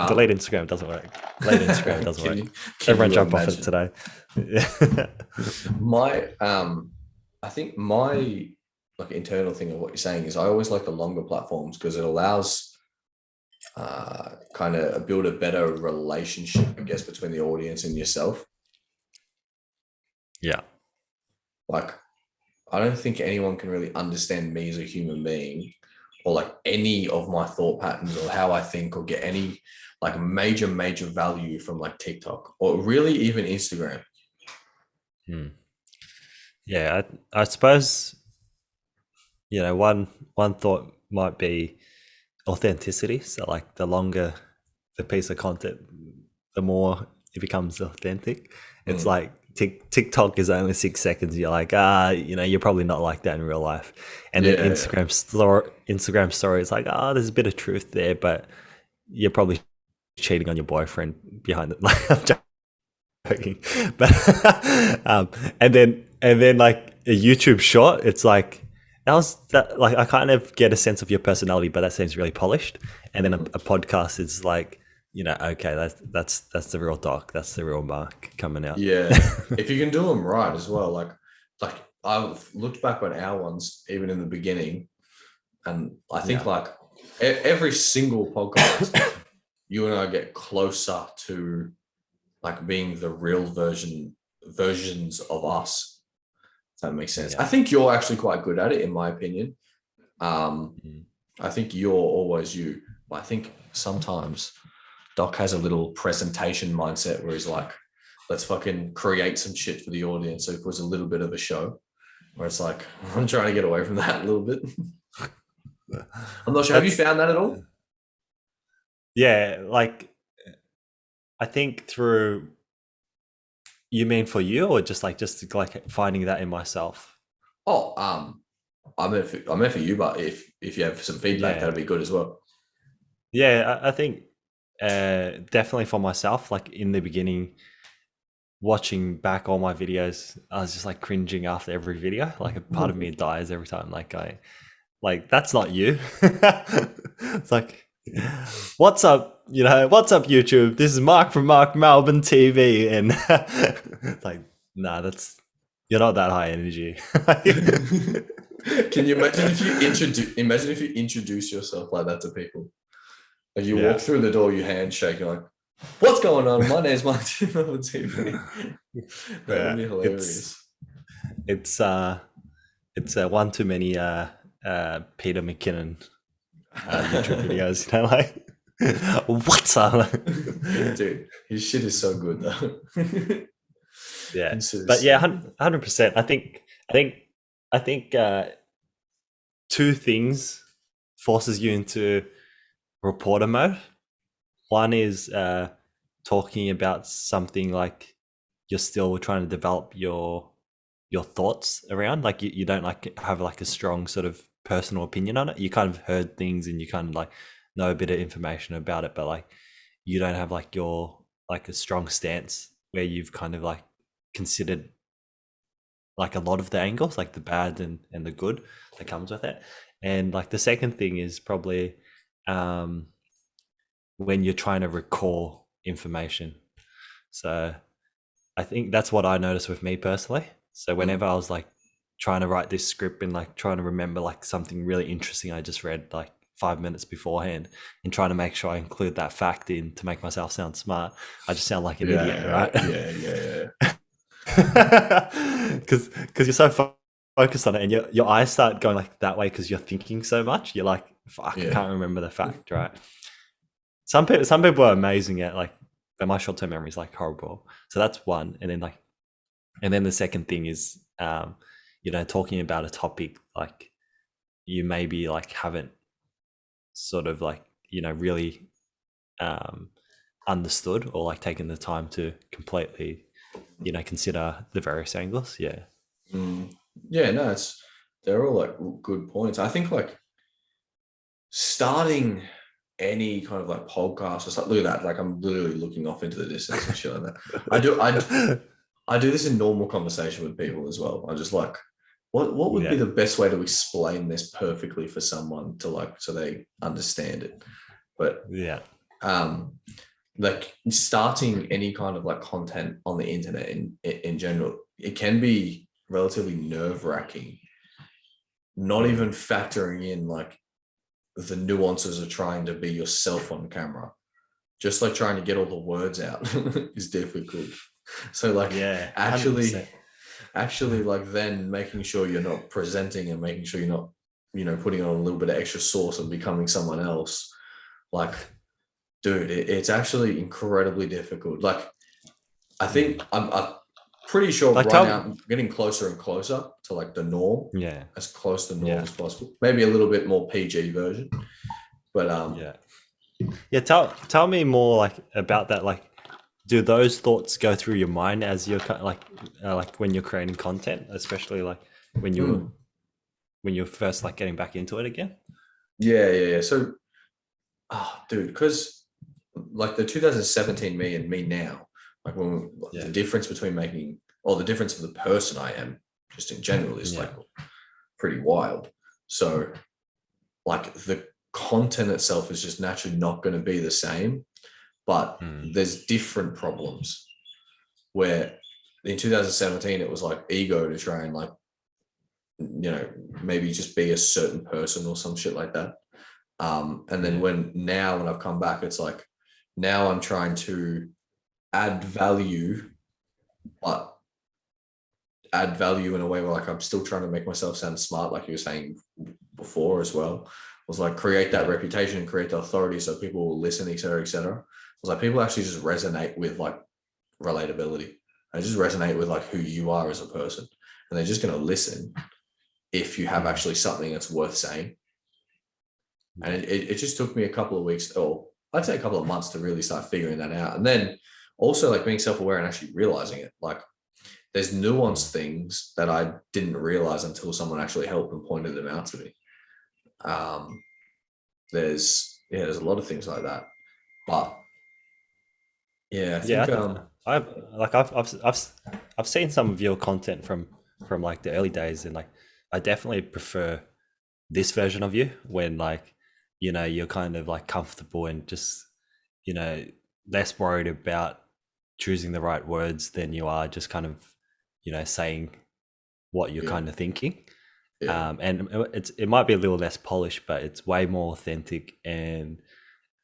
Delete Instagram, doesn't work. Delete Instagram, doesn't work. Everyone jump off it today. I think my like internal thing of what you're saying is I always like the longer platforms because it allows kind of build a better relationship, I guess, between the audience and yourself. Yeah. Like, I don't think anyone can really understand me as a human being or like any of my thought patterns or how I think or get any like major value from like TikTok or really even Instagram. Yeah, I suppose, one thought might be authenticity. So like the longer the piece of content, the more it becomes authentic. It's like TikTok is only 6 seconds. You're like, you're probably not like that in real life. And then Instagram story is like, there's a bit of truth there, but you're probably cheating on your boyfriend behind it. Like, I'm joking. But and then like a YouTube short, it's like like I kind of get a sense of your personality, but that seems really polished. And then a podcast is like, okay, that's the real doc, that's the real Mark coming out. Yeah, if you can do them right as well. Like I've looked back on our ones even in the beginning, and I think like every single podcast, you and I get closer to like being the real versions of us. If that makes sense. Yeah. I think you're actually quite good at it, in my opinion. Mm. I think you're always you. But I think sometimes Doc has a little presentation mindset where he's like, let's fucking create some shit for the audience. So he puts a little bit of a show where it's like, I'm trying to get away from that a little bit. I'm not sure. Have you found that at all? Yeah, like I think through, you mean for you, or just like finding that in myself? Oh, I meant for you, but if you have some feedback, Yeah. that'd be good as well. Yeah, I think definitely for myself, like in the beginning, watching back all my videos, I was just like cringing after every video. Like a part of me dies every time. Like that's not you. It's like, what's up? What's up, YouTube? This is Mark from Mark Melbourne TV, and it's like, nah, you're not that high energy. Can you imagine if you introduce yourself like that to people? Like you Yeah. walk through the door, you handshake, you're like, what's going on? My name's Mark from TV. That would be hilarious. It's one too many Peter McKinnon YouTube videos, like, what's up? Dude, his shit is so good though. Yeah, but yeah, 100%. I think two things forces you into reporter mode. One is talking about something like you're still trying to develop your thoughts around, like you don't like have like a strong sort of personal opinion on it. You kind of heard things and you kind of like know a bit of information about it, but like you don't have like a strong stance where you've kind of like considered like a lot of the angles, like the bad and the good that comes with it. And like the second thing is probably when you're trying to recall information. So I think that's what I noticed with me personally. So whenever I was like trying to write this script and like trying to remember like something really interesting I just read like 5 minutes beforehand and trying to make sure I include that fact in to make myself sound smart, I just sound like an idiot, right? Yeah. Because you're so focused on it and your eyes start going like that way because you're thinking so much. You're like, fuck, I can't remember the fact, right? Some people are amazing at like, but my short-term memory is like horrible. So that's one. And then the second thing is talking about a topic like you maybe like haven't sort of like really understood or like taken the time to completely consider the various angles. Yeah. Yeah, no, they're all like good points. I think like starting any kind of like podcast or something, look at that, like I'm literally looking off into the distance and shit like that. I do this in normal conversation with people as well. I'm just like, what would be the best way to explain this perfectly for someone to like, so they understand it? But like starting any kind of like content on the internet in general, it can be relatively nerve-wracking, not even factoring in like the nuances of trying to be yourself on camera. Just like trying to get all the words out is difficult. So like actually like then making sure you're not presenting and making sure you're not putting on a little bit of extra sauce and becoming someone else. Like, dude, it's actually incredibly difficult. Like I think I'm pretty sure like right now I'm getting closer and closer to like the norm. Yeah. As close to norm as possible. Maybe a little bit more PG version. But tell me more like about that. Like, do those thoughts go through your mind as you're like when you're creating content, especially like when you're first like getting back into it again? Yeah. So, dude, because like the 2017 me and me now, like the difference between the difference of the person I am just in general is like pretty wild. So like the content itself is just naturally not going to be the same, but there's different problems where in 2017 it was like ego to try and like maybe just be a certain person or some shit like that, and then when I've come back, it's like now I'm trying to add value, but add value in a way where like I'm still trying to make myself sound smart, like you were saying before as well. Was like create that Yeah. reputation, create the authority so people will listen, etc., etc. It was like people actually just resonate with like relatability. They just resonate with like who you are as a person, and they're just going to listen if you have Mm. actually something that's worth saying. And Yeah. it just took me a couple of weeks, or I'd say a couple of months, to really start figuring that out. And then also like being self-aware and actually realizing it. Like there's Mm. nuanced things that I didn't realize until someone actually helped and pointed them out to me. Um, there's a lot of things like that. But yeah, I Yeah, I think think I've like I've seen some of your content from like the early days, and like I definitely prefer this version of you when like you're kind of like comfortable and just you know less worried about choosing the right words than you are just kind of saying what you're yeah, kind of thinking. yeah, And it might be a little less polished, but it's way more authentic, and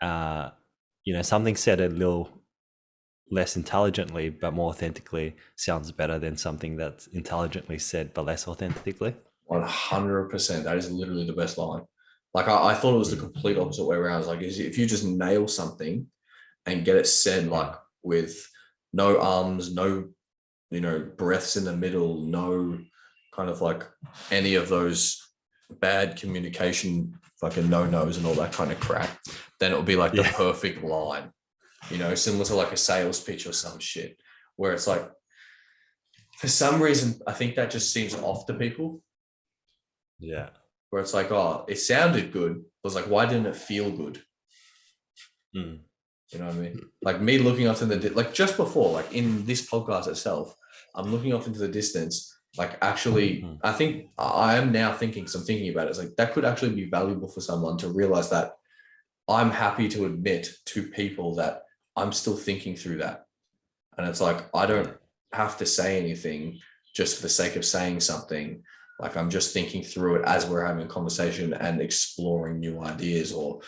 uh something said a little less intelligently but more authentically sounds better than something that's intelligently said but less authentically. 100%. That is literally the best line. Like I thought it was the Mm. complete opposite way around. It's like if you just nail something and get it said like Mm. with no arms, no breaths in the middle, no kind of like any of those bad communication fucking no-nos and all that kind of crap, then it'll be like the Yeah. perfect line, similar to like a sales pitch or some shit, where it's like for some reason I think that just seems off to people, Yeah. where it's like, oh, it sounded good, but it's like, why didn't it feel good? Mm. You know what I mean? Like me looking off in the like just before, like in this podcast itself, I'm looking off into the distance. Like actually, Mm. I think I am now thinking. So I'm thinking about it. It's like that could actually be valuable for someone to realize that I'm happy to admit to people that I'm still thinking through that. And it's like I Yeah. don't have to say anything just for the sake of saying something. Like I'm just thinking through it as we're having a conversation and exploring new ideas, or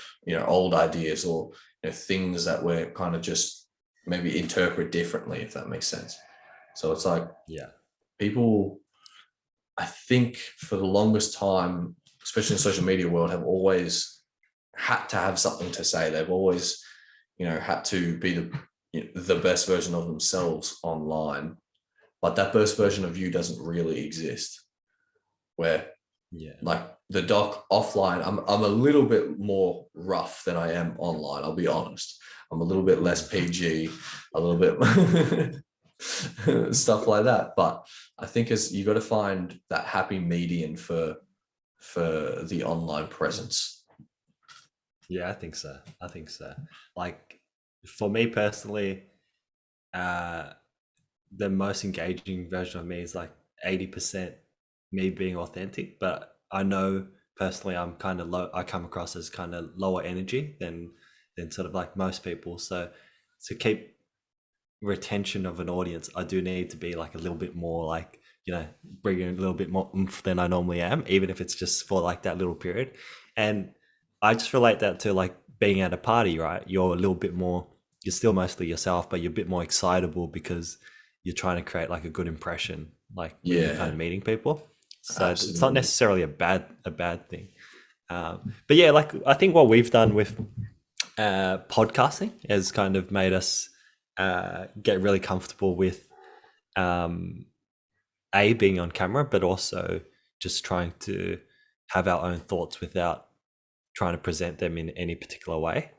old ideas, or things that we're kind of just maybe interpret differently, if that makes sense. So it's like Yeah. people, I think for the longest time, especially in the social media world, have always had to have something to say. They've always had to be the best version of themselves online, but that best version of you doesn't really exist. Where Yeah. like the doc offline, I'm a little bit more rough than I am online. I'll be honest. I'm a little bit less Mm. PG, a little bit stuff like that. But I think as you got to find that happy median for the online presence. Yeah, I think so. I think so. Like for me personally, uh the most engaging version of me is like 80% me being authentic, but I know personally I'm kind of low. I come across as kind of lower energy than sort of like most people. So to keep retention of an audience, I do need to be like a little bit more like, bringing a little bit more oomph than I normally am, even if it's just for like that little period. And I just relate that to like being at a party, right? You're a little bit more, you're still mostly yourself, but you're a bit more excitable because you're trying to create like a good impression, like when you're kind Yeah, of meeting people. So it's not absolutely. necessarily a bad thing. But yeah, like I think what we've done with podcasting has kind of made us get really comfortable with um, being on camera, but also just trying to have our own thoughts without trying to present them in any particular way.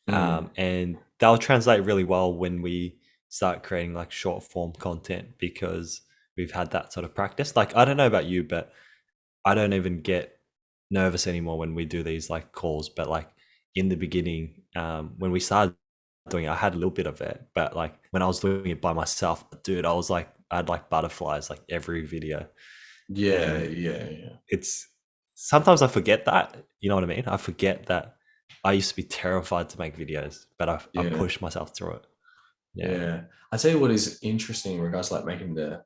Mm. And they'll translate really well when we start creating like short form content because we've had that sort of practice. Like I don't know about you, but I don't even get nervous anymore when we do these like calls. But like in the beginning, when we started doing it, I had a little bit of it. But like when I was doing it by myself, dude, I had like butterflies like every video. Yeah, And yeah, yeah. it's sometimes I forget that, you know what I mean? I forget that I used to be terrified to make videos, but I Yeah. pushed myself through it. Yeah. Yeah. I tell you what is interesting in regards to like making the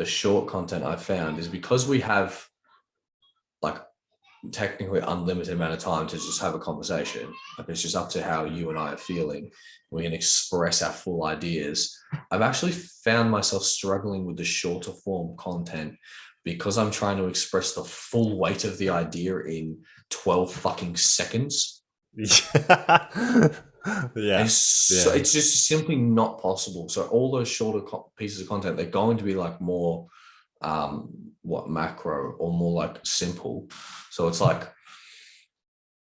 short content I found is because we have like technically unlimited amount of time to just have a conversation. Like it's just up to how you and I are feeling. We can express our full ideas. I've actually found myself struggling with the shorter form content because I'm trying to express the full weight of the idea in 12 fucking seconds. Yeah. It's just simply not possible. So all those shorter pieces of content, they're going to be like more macro or more like simple. So it's like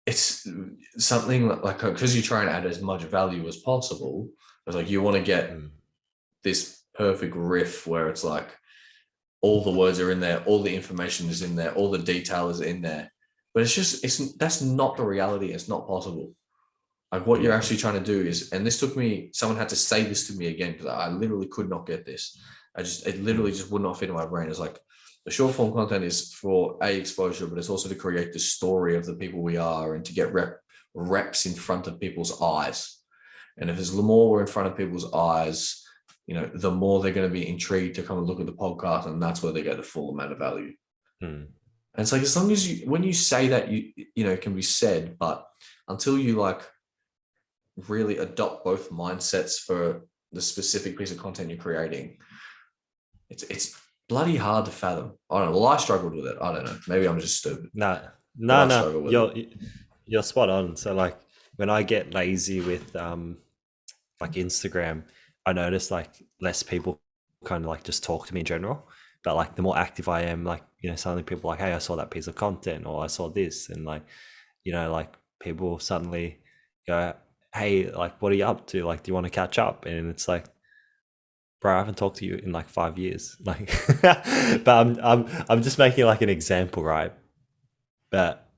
it's something like because you try and add as much value as possible. It's like you want to get this perfect riff where it's like all the words are in there, all the information is in there, all the detail is in there. But that's not the reality. It's not possible. Like what you're actually trying to do is, and this took me, someone had to say this to me again, because I literally could not get this. It literally just would not fit in my brain. It's like the short form content is for exposure, but it's also to create the story of the people we are and to get reps in front of people's eyes. And if there's more we're in front of people's eyes, the more they're going to be intrigued to come and look at the podcast, and that's where they get the full amount of value. And it's like, as long as when you say that, it can be said, but until you like really adopt both mindsets for the specific piece of content you're creating, it's bloody hard to fathom. I don't know. Well, I struggled with it. I don't know. Maybe I'm just stupid. No. You're spot on. So like when I get lazy with like Instagram, I notice like less people kind of like just talk to me in general. But like the more active I am, like, suddenly people are like, hey, I saw that piece of content, or I saw this, and like, like people suddenly go, hey, like, what are you up to? Like, do you want to catch up? And it's like, bro, I haven't talked to you in like 5 years. Like, but I'm just making like an example, right? But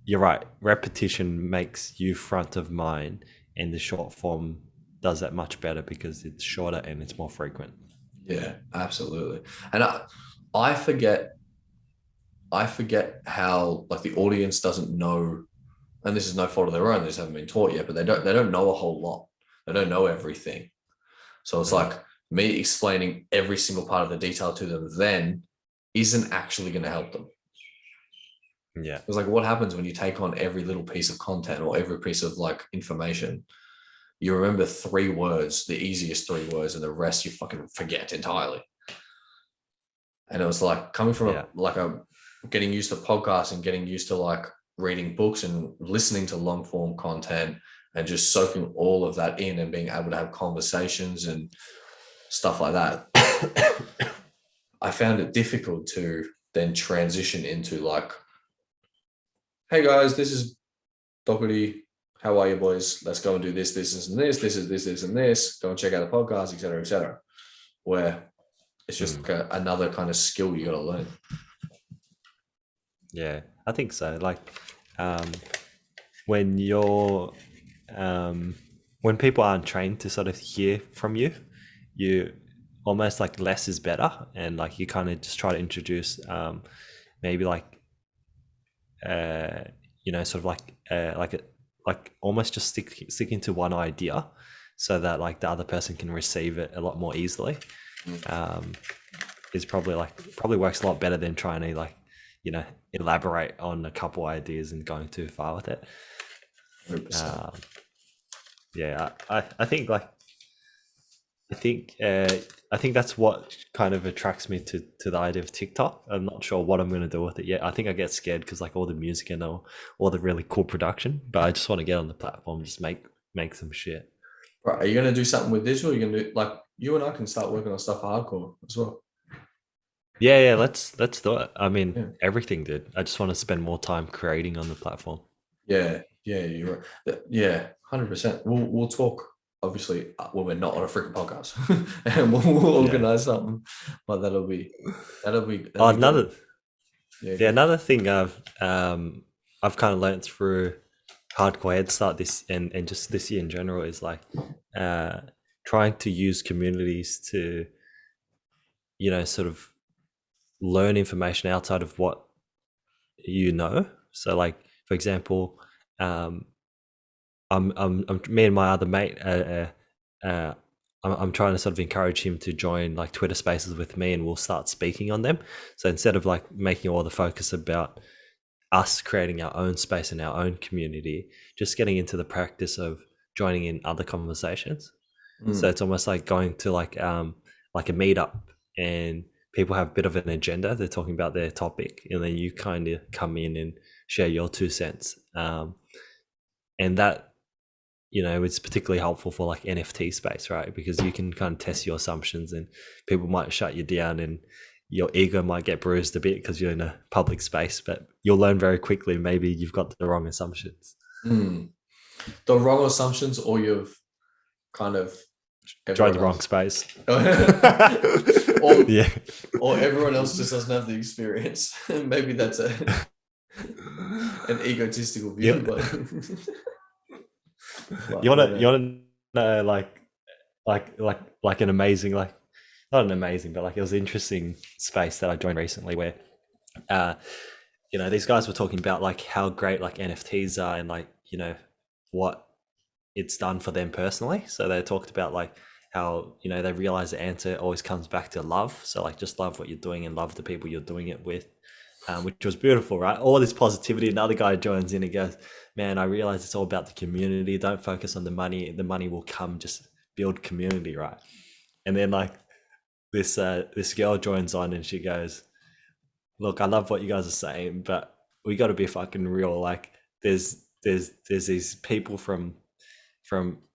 you're right. Repetition makes you front of mind, and the short form does that much better because it's shorter and it's more frequent. Yeah, absolutely. And I forget how like the audience doesn't know, and this is no fault of their own, they just haven't been taught yet, but they don't know a whole lot. They don't know everything. So it's like me explaining every single part of the detail to them then isn't actually going to help them. Yeah. It's like, what happens when you take on every little piece of content or every piece of like information? You remember 3 words, the easiest 3 words, and the rest you fucking forget entirely. And it was like coming from getting used to podcasts and getting used to like reading books and listening to long form content and just soaking all of that in and being able to have conversations and stuff like that. I found it difficult to then transition into like, hey guys, this is Doherty. How are you, boys? Let's go and do this, and this. This is this, and this. Go and check out the podcast, etc., etc. Where it's just like another kind of skill you got to learn. Yeah, I think so. Like when you're when people aren't trained to sort of hear from you, you almost like less is better, and like you kind of just try to introduce maybe like sort of like almost just sticking to one idea so that like the other person can receive it a lot more easily. Is probably works a lot better than trying to like elaborate on a couple ideas and going too far with it. 100%. I think that's what kind of attracts me to the idea of TikTok. I'm not sure what I'm going to do with it yet. I think I get scared because like all the music and all the really cool production, but I just want to get on the platform and just make some shit. Right, are you going to do something with this, or are you going to do like you and I can start working on stuff for Hardcore as well? Yeah, let's do it. I mean, everything, dude. I just want to spend more time creating on the platform. Yeah, you're right. Yeah, 100%. We'll talk. Obviously, when we're not on a freaking podcast, and we'll organize something. But that'll be another. Good. Another thing I've kind of learned through Hardcore Headstart this and just this year in general is like trying to use communities to sort of learn information outside of what so like for example I'm me and my other mate I'm trying to sort of encourage him to join like Twitter spaces with me, and we'll start speaking on them. So instead of like making all the focus about us creating our own space in our own community, just getting into the practice of joining in other conversations. So it's almost like going to like a meetup, and people have a bit of an agenda. They're talking about their topic, and then you kind of come in and share your 2 cents. And that, it's particularly helpful for like NFT space, right? Because you can kind of test your assumptions, and people might shut you down, and your ego might get bruised a bit because you're in a public space, but you'll learn very quickly maybe you've got the wrong assumptions. The wrong assumptions, or you've kind of tried the wrong space. Or everyone else just doesn't have the experience. Maybe that's an egotistical view. Yep. But you want to know like an amazing, like not an amazing, but like it was an interesting space that I joined recently where these guys were talking about like how great like NFTs are, and like what it's done for them personally. So they talked about like how they realize the answer always comes back to love. So like just love what you're doing and love the people you're doing it with, which was beautiful, right? All this positivity. Another guy joins in and goes, man, I realize it's all about the community. Don't focus on the money. The money will come. Just build community, right? And then like this girl joins on and she goes, look, I love what you guys are saying, but we got to be fucking real. Like there's these people from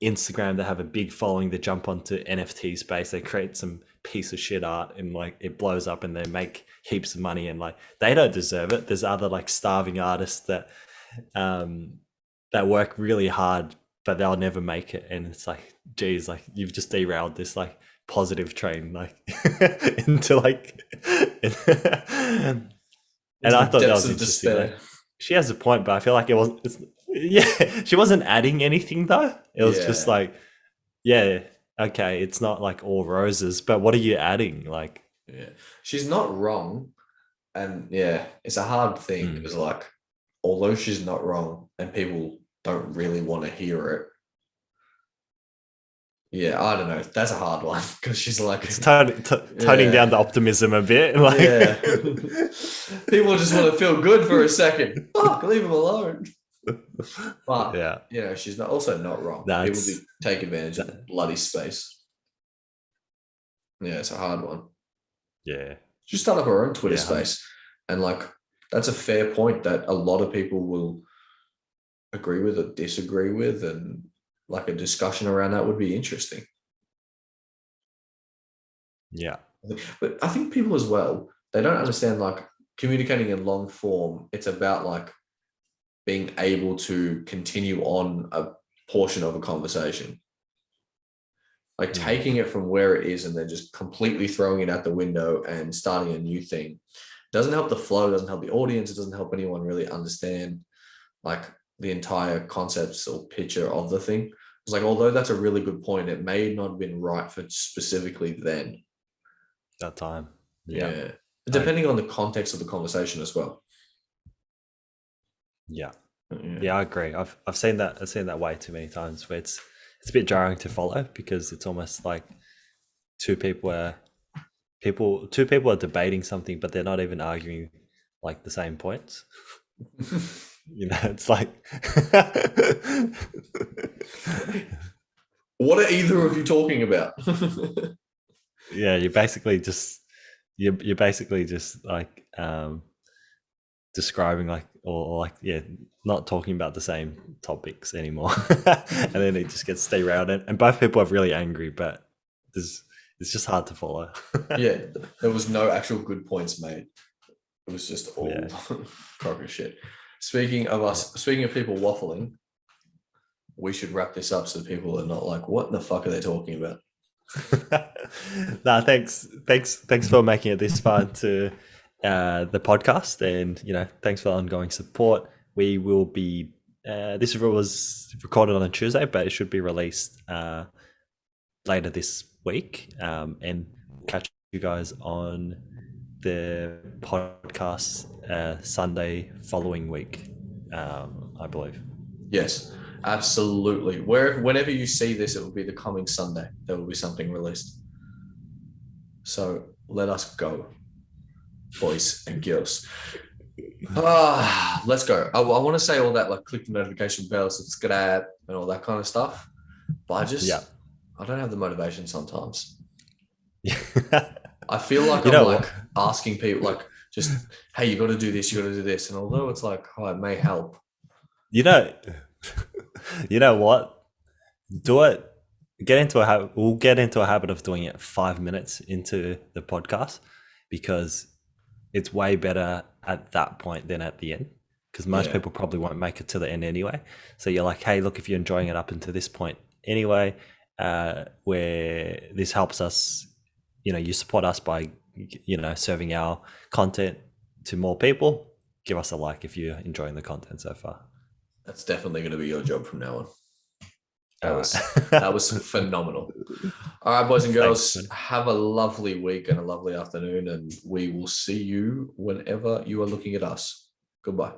Instagram that have a big following that jump onto NFT space. They create some piece of shit art and like it blows up and they make heaps of money, and like they don't deserve it. There's other like starving artists that work really hard but they'll never make it. And it's like, geez, like you've just derailed this like positive train like into like and I thought that was interesting. Like, she has a point, but I feel like she wasn't adding anything though. It was just like, okay, it's not like all roses, but what are you adding? Like, she's not wrong, and it's a hard thing because like, although she's not wrong and people don't really want to hear it, I don't know. That's a hard one because she's like, it's toning down the optimism a bit. Like, people just want to feel good for a second. Fuck, leave them alone. But she's also not wrong. People do take advantage of the bloody space. Yeah, it's a hard one. Yeah, she started up her own Twitter space, and like that's a fair point that a lot of people will agree with or disagree with, and like a discussion around that would be interesting. Yeah. But I think people as well, they don't understand like communicating in long form. It's about like being able to continue on a portion of a conversation. Like taking it from where it is and then just completely throwing it out the window and starting a new thing doesn't help the flow, doesn't help the audience, it doesn't help anyone really understand like the entire concepts or picture of the thing. It's like, although that's a really good point, it may not have been right for specifically then. That time. Yeah. Depending on the context of the conversation as well. Yeah, I agree. I've seen that way too many times where it's a bit jarring to follow because it's almost like two people are debating something, but they're not even arguing like the same points. It's like what are either of you talking about? you're basically just like describing like or like not talking about the same topics anymore. And then it just gets derailed, and both people are really angry, but it's just hard to follow. There was no actual good points made. It was just all crock of shit. Speaking of people waffling, we should wrap this up so people are not like, what the fuck are they talking about? No, thanks for making it this far to the podcast, and thanks for the ongoing support. We will be this was recorded on a Tuesday, but it should be released later this week, and catch you guys on the podcast Sunday following week, I believe. Yes, absolutely. Whenever you see this, it will be the coming Sunday. There will be something released. So let us go, boys and girls. Let's go. I want to say all that, like click the notification bell, subscribe, and all that kind of stuff. But Yeah. I don't have the motivation sometimes. Yeah. I feel like You I'm know like what? asking people, like, just, hey, you got to do this, you got to do this. And although it's like, oh, it may help. You know, you know what? Do it. Get into a habit. We'll get into a habit of doing it 5 minutes into the podcast because it's way better at that point than at the end. Because most Yeah. people probably won't make it to the end anyway. So you're like, hey, look, if you're enjoying it up until this point anyway, where this helps us, you support us by, serving our content to more people. Give us a like if you're enjoying the content so far. That's definitely going to be your job from now on. All That was right. phenomenal. All right, boys and Thanks, girls, man. have a lovely week and a lovely afternoon, and we will see you whenever you are looking at us. Goodbye.